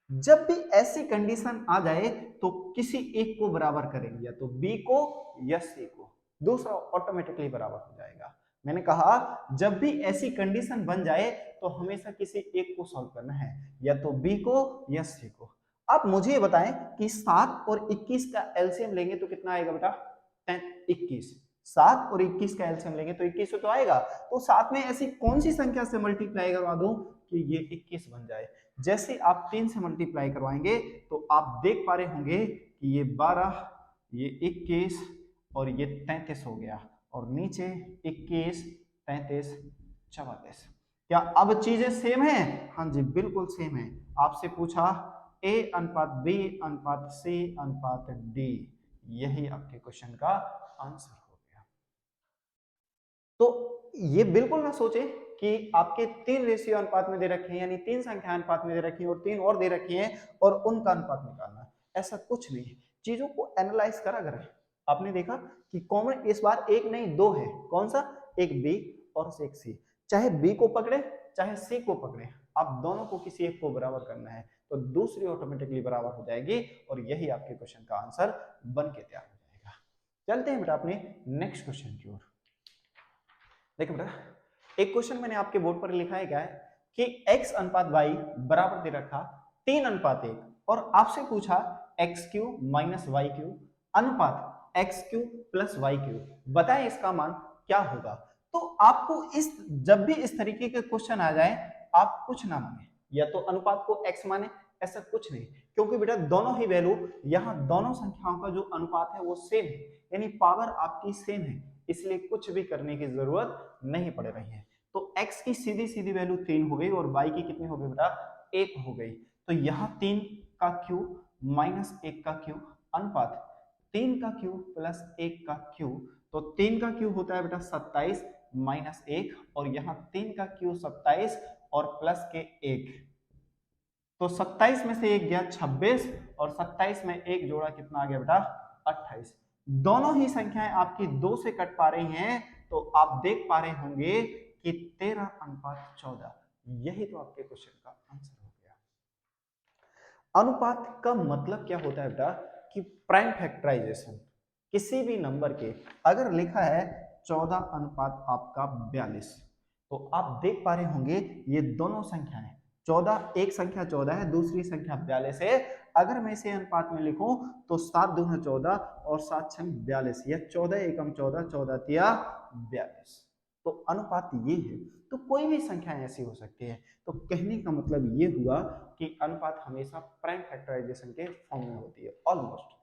जब भी ऐसी कंडीशन आ जाए तो किसी एक को बराबर करेंगे, या तो बी को या सी को, दूसरा ऑटोमेटिकली बराबर हो जाएगा। मैंने कहा जब भी ऐसी कंडीशन बन जाए तो हमेशा किसी एक को सॉल्व करना है, या तो बी को या सी को। आप मुझे बताएं कि 7 और 21 का एलसीएम लेंगे तो कितना आएगा बेटा, 21। 7 और 21 का एलसीएम लेंगे तो 21 तो आएगा। तो साथ में ऐसी कौन सी संख्या से मल्टीप्लाई करवा दूं कि ये 21 बन जाए। जैसे आप 3 से मल्टीप्लाई करवाएंगे तो आप देख पा रहे होंगे कि ये 12, ये 21 और ये 33 हो गया, और नीचे 21, 33, 44। क्या अब चीजें सेम है? हाँ जी बिल्कुल सेम है। आपसे पूछा ए अनुपात बी अनुपात सी अनुपात डी, यही आपके क्वेश्चन का आंसर हो गया। तो ये बिल्कुल ना सोचे कि आपके 3 रेशियो अनुपात में दे रखे हैं, यानी 3 संख्या अनुपात में दे रखी है और 3 और दे रखी हैं और उनका अनुपात निकालना है, ऐसा कुछ नहीं है। चीजों को एनालाइज करा करें। आपने देखा कि कॉमन इस बार एक नहीं दो है, कौन सा, एक बी और एक सी। चाहे बी को पकड़े चाहे सी को पकड़े, आप दोनों को किसी एक को बराबर करना है तो दूसरी ऑटोमेटिकली बराबर हो जाएगी, और यही आपके क्वेश्चन का आंसर बन के तैयार हो जाएगा। चलते हैं बेटा अपने नेक्स्ट क्वेश्चन की ओर। देखो बेटा, एक क्वेश्चन मैंने आपके बोर्ड पर लिखा है, क्या है कि x अनुपात y बराबर दे रखा 3 अनुपात 1, और आपसे पूछा X Q minus Y Q अनुपात X Q plus Y Q, बताएं इसका मान क्या होगा। तो आपको इस जब भी इस तरीके के क्वेश्चन आ जाए आप कुछ ना माने, या तो अनुपात को x माने, ऐसा कुछ नहीं, क्योंकि बेटा दोनों ही वैल्यू, यहाँ दोनों संख्याओं का जो अनुपात है वो सेम है, यानी पावर आपकी सेम है, इसलिए कुछ भी करने की जरूरत नहीं पड़ रही है। तो x की सीधी सीधी वैल्यू 3 हो गई और y की कितनी हो गई बेटा, 1 हो गई। तो यहाँ 3 का क्यूब माइनस 1 का क्यूब अनुपात 3 का क्यूब प्लस 1 का क्यूब, तो 3 का क्यूब होता है बेटा 27 माइनस 1, और यहाँ 3 का क्यूब 27 और प्लस के 1, तो 27 में से 1 गया 26, और 27 में 1 जोड़ा कितना आ गया बेटा, 28। दोनों ही संख्याएं आपकी 2 से कट पा रही हैं, तो आप देख पा रहे होंगे कि 13 अनुपात 14, यही तो आपके क्वेश्चन का आंसर हो गया। अनुपात का मतलब क्या होता है बेटा, कि प्राइम फैक्टराइजेशन किसी भी नंबर के, अगर लिखा है 14 अनुपात आपका 42, तो आप देख पा रहे होंगे ये दोनों संख्याएं 14, एक संख्या 14 है दूसरी संख्या 42 है, अगर मैं इसे अनुपात में लिखूं तो 7 दूना 14 और 7 छंग 42, या 14 एकम 14, 14 तिया 42, तो अनुपात ये है। तो कोई भी संख्या ऐसी हो सकती है, तो कहने का मतलब ये हुआ कि अनुपात हमेशा प्राइम फैक्टराइजेशन के फॉर्म में होती है ऑलमोस्ट।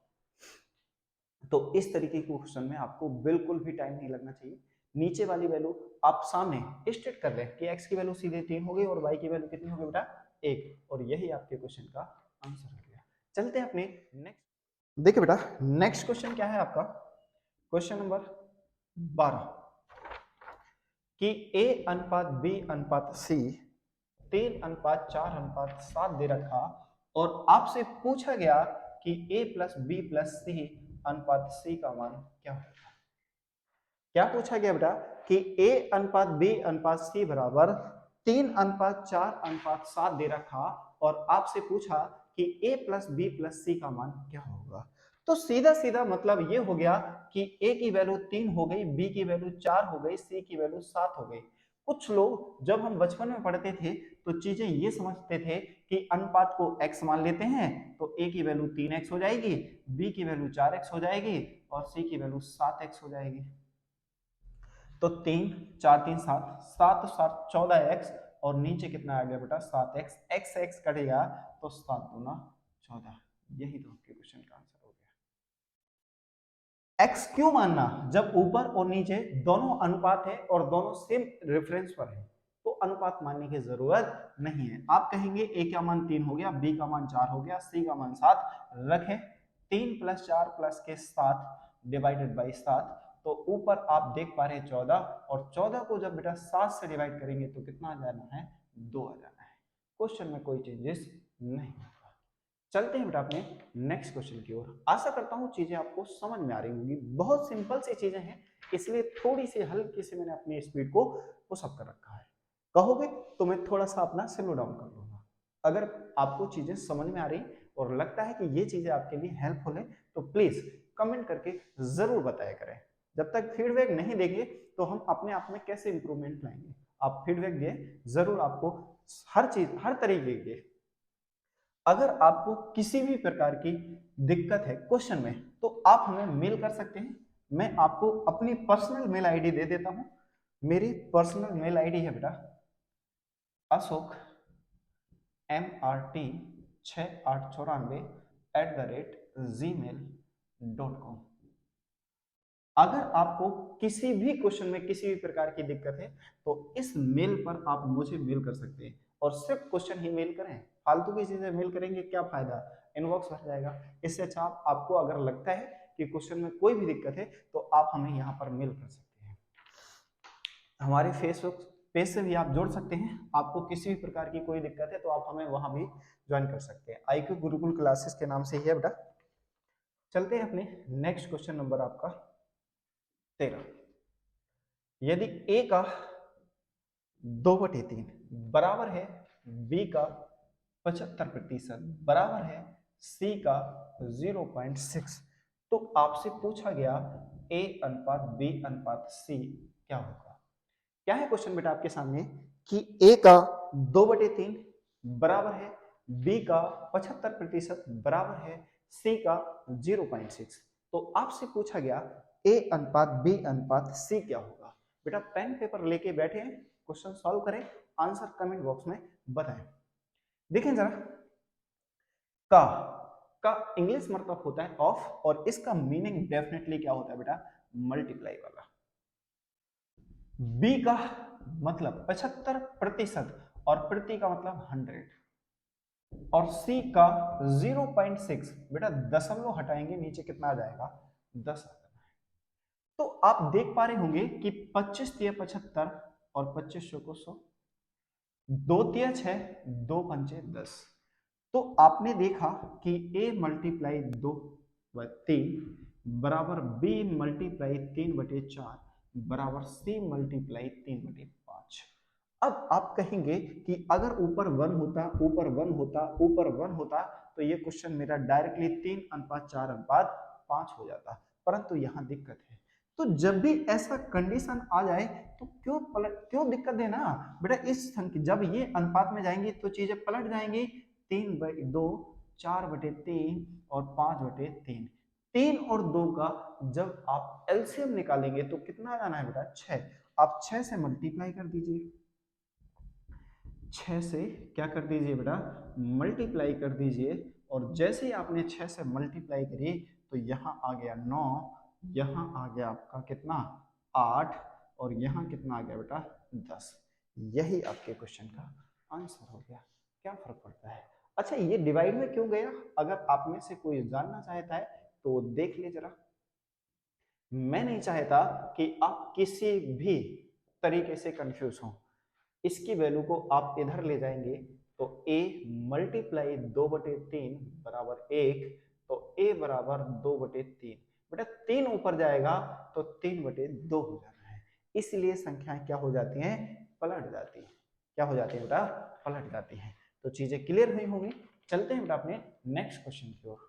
तो इस तरीके के क्वेश्चन में आपको बिल्कुल भी टाइम नहीं लगना चाहिए। नीचे वाली वैल्यू आप सामने स्टेट कर रहे हैं कि x की वैल्यू सीधे 3 हो गई और y की वैल्यू कितनी हो गई बेटा, 1, और यही आपके क्वेश्चन का आंसर हो गया। चलते हैं अपने नेक्स्ट। देखिए बेटा नेक्स्ट क्वेश्चन क्या है आपका, क्वेश्चन नंबर 12, कि a अनुपात b अनुपात c 3 अनुपात 4 अनुपात 7 दे रखा, और आपसे पूछा गया कि a प्लस बी प्लस सी अनुपात c का मान क्या होगा। क्या पूछा गया बेटा, कि a अनुपात b अनुपात c बराबर 3 अनुपात 4 अनुपात 7 दे रखा, और आपसे पूछा कि a प्लस बी प्लस सी का मान क्या होगा। तो सीधा सीधा मतलब ये हो गया कि a की वैल्यू 3 हो गई, b की वैल्यू 4 हो गई, c की वैल्यू 7 हो गई। कुछ लोग जब हम बचपन में पढ़ते थे तो चीजें ये समझते थे कि अनुपात को x मान लेते हैं तो a की वैल्यू 3x हो जाएगी, b की वैल्यू 4x हो जाएगी और c की वैल्यू 7x हो जाएगी। तो 3 4 3 7, 7 7 14x, और नीचे कितना आ गया बेटा 7x, x x कटेगा तो 7 दूना 14, यही तो आपके क्वेश्चन का आंसर हो गया। x क्यों मानना, जब ऊपर और नीचे दोनों अनुपात है और दोनों सेम रेफरेंस पर है तो अनुपात मानने की जरूरत नहीं है। आप कहेंगे a का मान 3 हो गया, b का मान 4 हो गया, c का मान 7, रखें 3 प्लस 4 प्लस के 7 डिवाइडेड बाई 7, तो ऊपर आप देख पा रहे हैं 14, और 14 को जब बेटा 7 से डिवाइड करेंगे तो कितना आ जाना है, 2 आ जाना है। क्वेश्चन में कोई चेंजेस नहीं होगा। चलते हैं बेटा अपने नेक्स्ट क्वेश्चन की ओर। आशा करता हूँ चीजें आपको समझ में आ रही होंगी, बहुत सिंपल सी चीजें हैं, इसलिए थोड़ी सी हल्की सी मैंने अपनी स्पीड को पुशअप कर रखा है। कहोगे तो मैं थोड़ा सा अपना स्लो डाउन कर लूंगा। अगर आपको चीजें समझ में आ रही और लगता है कि ये चीजें आपके लिए हेल्पफुल है तो प्लीज कमेंट करके जरूर बताया करें। जब तक फीडबैक नहीं देंगे तो हम अपने आप में कैसे इंप्रूवमेंट लाएंगे। आप फीडबैक दिए जरूर, आपको हर चीज हर तरीके की, अगर आपको किसी भी प्रकार की दिक्कत है क्वेश्चन में तो आप हमें मेल कर सकते हैं। मैं आपको अपनी पर्सनल मेल आईडी दे देता हूं। मेरी पर्सनल मेल आईडी है बेटा ashok@6894@gmail.com। अगर आपको किसी भी क्वेश्चन में किसी भी प्रकार की दिक्कत है तो इस मेल पर आप मुझे मेल कर सकते हैं, और सिर्फ क्वेश्चन ही मेल करें। फालतू की चीजें मेल करेंगे क्या फायदा, इनबॉक्स भर जाएगा। इससे अच्छा आपको अगर लगता है कि क्वेश्चन में कोई भी दिक्कत है तो आप हमें यहाँ पर मेल कर सकते हैं। हमारे फेसबुक पेज से भी आप जोड़ सकते हैं। आपको किसी भी प्रकार की कोई दिक्कत है तो आप हमें वहां भी ज्वाइन कर सकते हैं। IQ गुरुकुल क्लासेस के नाम से ही है बेटा। चलते हैं अपने नेक्स्ट क्वेश्चन नंबर आपका 13। यदि A का 2/3 बराबर है B का 75% बराबर है C का 0.6, तो आपसे पूछा गया A अनुपात B अनुपात C क्या होगा। क्या है क्वेश्चन बेटा आपके सामने कि A का 2/3 बराबर है B का 75% बराबर है C का 0.6, तो आपसे पूछा गया A अनुपात B अनुपात C क्या होगा। बेटा पेन पेपर लेके बैठे हैं, क्वेश्चन सॉल्व करें, आंसर कमेंट बॉक्स में बताएं। देखें जरा, का का इंग्लिश मतलब होता है ऑफ, और इसका मीनिंग डेफिनेटली क्या होता है बेटा, मल्टीप्लाई वाला। बी का मतलब 75% और प्रति का मतलब 100, और सी का 0.6, बेटा दशमलव हटाएंगे नीचे कितना आ जाएगा, 10 आ जाएगा। तो आप देख पा रहे होंगे कि 25 तिया 75 और 25 को 100, 2 तिया 6, 2 पंचे 10। तो आपने देखा कि A मल्टीप्लाई 2/3 बराबर B मल्टीप्लाई 3/4 बराबर C मल्टीप्लाई 3/5। अब आप कहेंगे कि अगर ऊपर 1 होता, ऊपर 1 होता, ऊपर 1 होता तो ये क्वेश्चन मेरा डायरेक्टली 3:4:5 हो जाता, परंतु यहाँ दिक्कत है। तो जब भी ऐसा कंडीशन आ जाए तो क्यों दिक्कत देना बेटा। इस संख्या जब ये अनुपात में जाएंगी तो चीजें पलट जाएंगी। 3/2, 4/3 और 5/3। 3 और 2 का जब आप एलसीएम निकालेंगे तो कितना जाना है बेटा, 6। आप 6 से मल्टीप्लाई कर दीजिए, 6 से क्या कर दीजिए बेटा, मल्टीप्लाई कर दीजिए। और जैसे ही आपने 6 से मल्टीप्लाई करी तो यहाँ आ गया 9, यहाँ आ गया आपका कितना 8, और यहाँ कितना आ गया बेटा 10। यही आपके क्वेश्चन का आंसर हो गया। क्या फर्क पड़ता है। अच्छा ये डिवाइड में क्यों गया, अगर आप में से कोई जानना चाहता है तो देख ले जरा। मैं नहीं चाहता कि आप किसी भी तरीके से कंफ्यूज हो। इसकी वैल्यू को आप इधर ले जाएंगे तो a मल्टीप्लाई 2/3 बराबर 1, तो a बराबर 2/3। बेटा 3 ऊपर जाएगा तो 3/2 हो जाना है, इसलिए संख्याएं क्या हो जाती हैं, पलट जाती हैं। क्या हो जाती है बेटा, पलट जाती हैं। तो चीजें क्लियर हुई होंगी। चलते हैं बेटा अपने नेक्स्ट क्वेश्चन की ओर।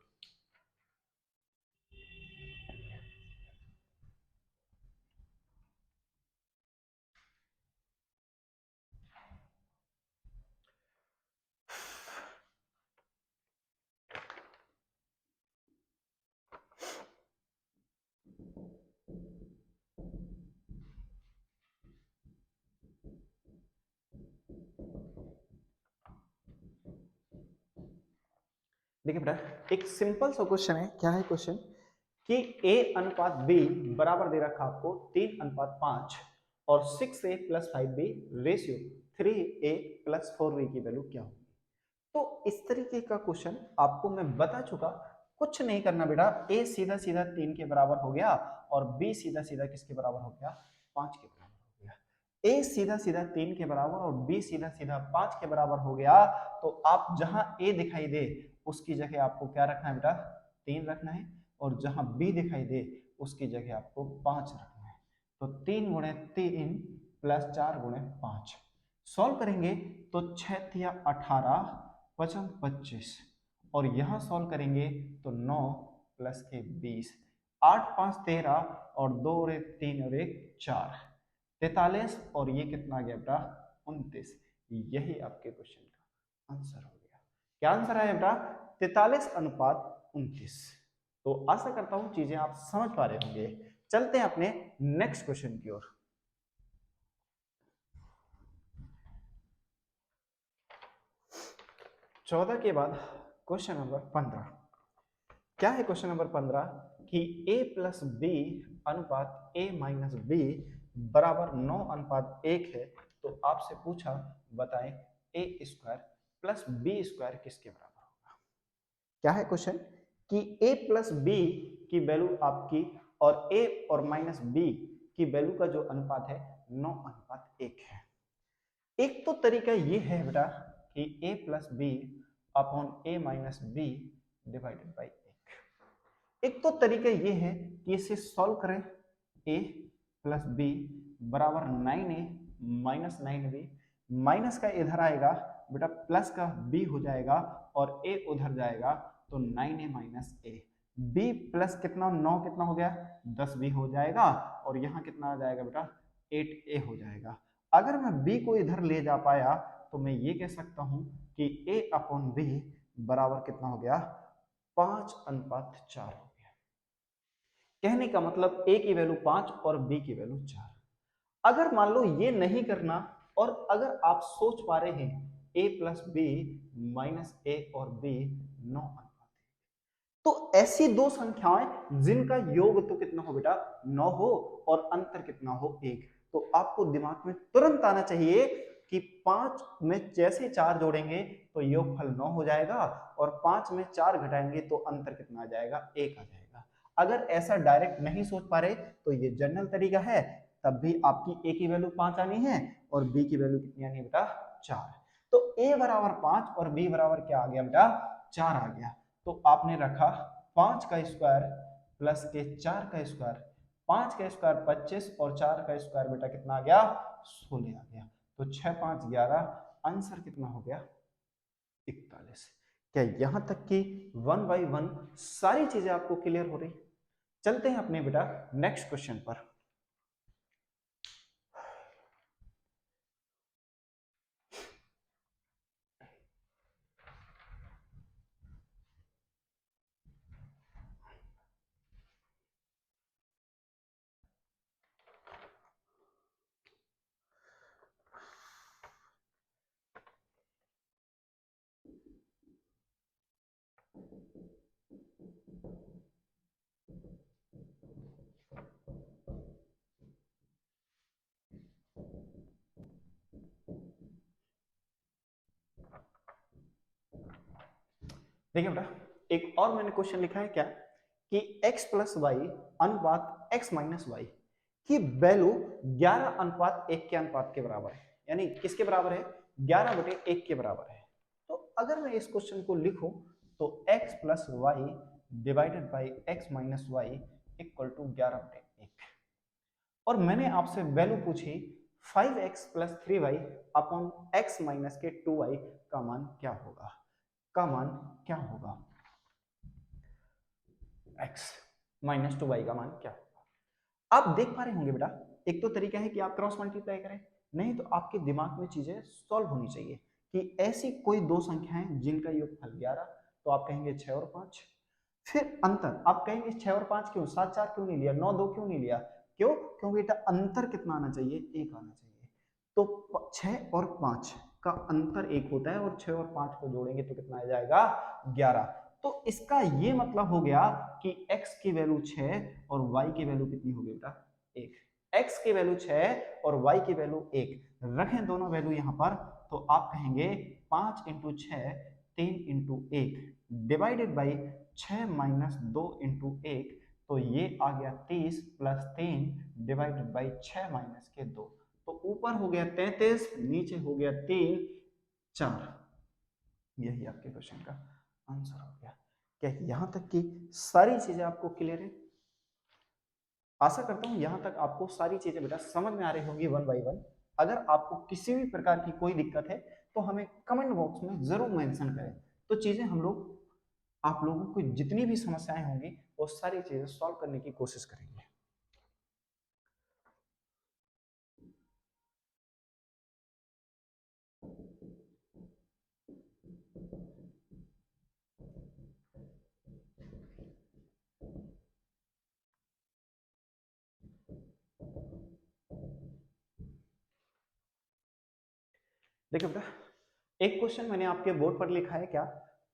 देखिए बेटा एक सिंपल सा क्वेश्चन है। क्या है क्वेश्चन कि a अनुपात b बराबर दे रखा आपको 3:5 और 6a + 5b ratio 3a + 4b की वैल्यू क्या होगी। तो इस तरीके का क्वेश्चन आपको मैं बता चुका। कुछ नहीं करना बेटा, a सीधा सीधा 3 के बराबर हो गया और b सीधा सीधा किसके बराबर हो गया, 5 के बराबर हो गया। a सीधा सीधा 3 के बराबर और b सीधा सीधा 5 के बराबर हो गया। तो आप जहां a दिखाई दे उसकी जगह आपको क्या रखना है बेटा, 3 रखना है, और जहां b दिखाई दे उसकी जगह आपको 5 रखना है। तो 3 गुणे 3 प्लस 4 गुणे 5 सॉल्व करेंगे तो 6 तिया 18 पचम 25, और यहां सॉल्व करेंगे तो 9 प्लस के 20, 8 5 13 और 2 और 1 3 और 1 4, 43, और ये कितना आ गया बेटा 29। यही आपके क्वेश्चन का आंसर हो गया। क्या आंसर आया बेटा, 43:29। तो आशा करता हूं चीजें आप समझ पा रहे होंगे। चलते हैं अपने नेक्स्ट क्वेश्चन की ओर। 14 के बाद क्वेश्चन नंबर 15। क्या है क्वेश्चन नंबर 15 कि a प्लस बी अनुपात a माइनस बी बराबर 9:1 है। तो आपसे पूछा बताएं a square plus B square किसके बराबर होगा। क्या है क्वेश्चन कि a प्लस बी की वैल्यू आपकी और a और माइनस बी की वैल्यू का जो अनुपात है 9:1 है। एक तो तरीका ये है बेटा कि a plus B upon a minus B divided by 1। एक तो तरीका ये है कि इसे सॉल्व करें, a प्लस बी बराबर 9a माइनस 9b, माइनस का इधर आएगा बेटा प्लस का b हो जाएगा और a उधर जाएगा तो 9a minus a, b plus कितना 9 कितना हो गया 10b हो जाएगा, और यहाँ कितना आ जाएगा बेटा 8a हो जाएगा। अगर मैं b को इधर ले जा पाया तो मैं ये कह सकता हूं कि a अपॉन b बराबर कितना हो गया 5:4 हो गया। कहने का मतलब a की वैल्यू 5 और b की वैल्यू 4। अगर मान लो ये नहीं करना और अगर आप सोच पा रहे हैं a plus B minus a और b 9:1, तो ऐसी दो संख्याएं जिनका योग तो कितना हो बेटा 9 हो और अंतर कितना हो 1, तो आपको दिमाग में तुरंत आना चाहिए कि 5 में जैसे 4 जोड़ेंगे तो योगफल 9 हो जाएगा और 5 में 4 घटाएंगे तो अंतर कितना आ जाएगा 1 आ जाएगा। अगर ऐसा डायरेक्ट नहीं सोच पा रहे तो ये जनरल तरीका है, तब भी आपकी a की वैल्यू 5 आनी है और b की वैल्यू कितनी आनी है बेटा 4। तो a बराबर 5 और b बराबर क्या आ गया बेटा 4 आ गया। तो आपने रखा 5 का स्क्वायर प्लस के 4 का स्क्वायर, 5 का स्क्वायर 25 और 4 का स्क्वायर बेटा कितना आ गया 16 आ गया। तो 6 5 11, आंसर कितना हो गया 41। क्या यहां तक कि 1 बाई 1 सारी चीजें आपको क्लियर हो रही। चलते हैं अपने बेटा नेक्स्ट क्वेश्चन पर। देखिए बेटा एक और मैंने क्वेश्चन लिखा है क्या कि x प्लस वाई अनुपात x माइनस वाई की वैल्यू 11:1 के अनुपात के बराबर है, यानी किसके बराबर है 11/1 के बराबर है। तो अगर मैं इस क्वेश्चन को लिखूं तो x plus Y divided by x minus Y equal to 11/1, और मैंने आपसे वैल्यू पूछी 5x plus 3y upon x minus के 2y का मान क्या होगा, का मान क्या होगा, x माइनस 2y का मान क्या होगा। आप देख पा रहे होंगे बेटा एक तो तरीका है कि आप क्रॉस मल्टीप्लाई करें, नहीं तो आपके दिमाग में चीजें सॉल्व होनी चाहिए कि ऐसी कोई दो संख्याएं जिनका योगफल 11, तो आप कहेंगे 6 और 5, फिर अंतर आप कहेंगे 6 और 5 क्यों 7 4 क्यों नहीं लिया 9 2 क्यों नहीं लिया, क्यों क्योंकि बेटा अंतर कितना आना चाहिए 1 आना चाहिए। तो 6 और 5 का अंतर 1 होता है और 6 और 5 को जोड़ेंगे तो कितना आ जाएगा 11। तो इसका ये मतलब हो गया कि x की वैल्यू 6 और y की वैल्यू कितनी होगी बेटा 1, x की वैल्यू 6 और y की वैल्यू 1, रखें दोनों वैल्यू यहां पर तो आप कहेंगे 5 into 6 3 into 1 divided by 6 minus 2 into 1, तो ये आ गया 30 प्लस 3 डिवाइडेड बाई 6 माइनस के 2, तो ऊपर हो गया 33 नीचे हो गया 3 4। यही आपके क्वेश्चन का आंसर हो गया। क्या यहां तक की सारी चीजें आपको क्लियर है? आशा करता हूं यहां तक आपको सारी चीजें बेटा समझ में आ रही होंगी वन बाय वन। अगर आपको किसी भी प्रकार की कोई दिक्कत है तो हमें कमेंट बॉक्स में जरूर मेंशन करें, तो चीजें हम लोग आप लोगों को जितनी भी समस्याएं होंगी वो सारी चीजें सॉल्व करने की कोशिश करेंगे। देखिए बेटा, एक क्वेश्चन मैंने आपके बोर्ड पर लिखा है क्या,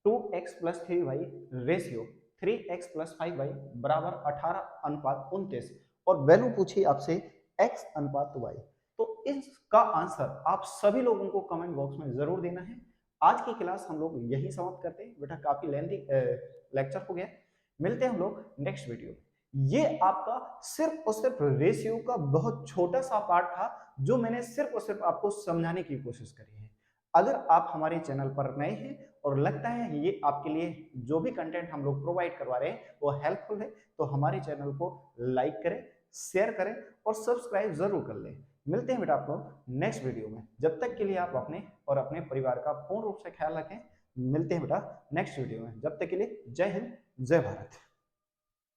2x plus 3y ratio 3x plus 5y बराबर 18:29 और वैल्यू पूछी आपसे x अनुपात y। तो इसका आंसर आप सभी लोगों को कमेंट बॉक्स में जरूर देना है। आज की क्लास हम लोग यही समाप्त करते हैं बेटा, काफी लेंथी लेक्चर हो गया। मिलते हैं हम लोग नेक्स्ट वीडियो में। ये आपका सिर्फ और सिर्फ रेशियो का बहुत छोटा सा पार्ट था जो मैंने सिर्फ और सिर्फ आपको समझाने की कोशिश करी है। अगर आप हमारे चैनल पर नए हैं और लगता है ये आपके लिए जो भी कंटेंट हम लोग प्रोवाइड करवा रहे हैं वो हेल्पफुल है, तो हमारे चैनल को लाइक करें, शेयर करें और सब्सक्राइब जरूर कर लें। मिलते हैं बेटा आप लोग नेक्स्ट वीडियो में। जब तक के लिए आप अपने और अपने परिवार का पूर्ण रूप से ख्याल रखें। मिलते हैं बेटा नेक्स्ट वीडियो में। जब तक के लिए जय हिंद, जय भारत।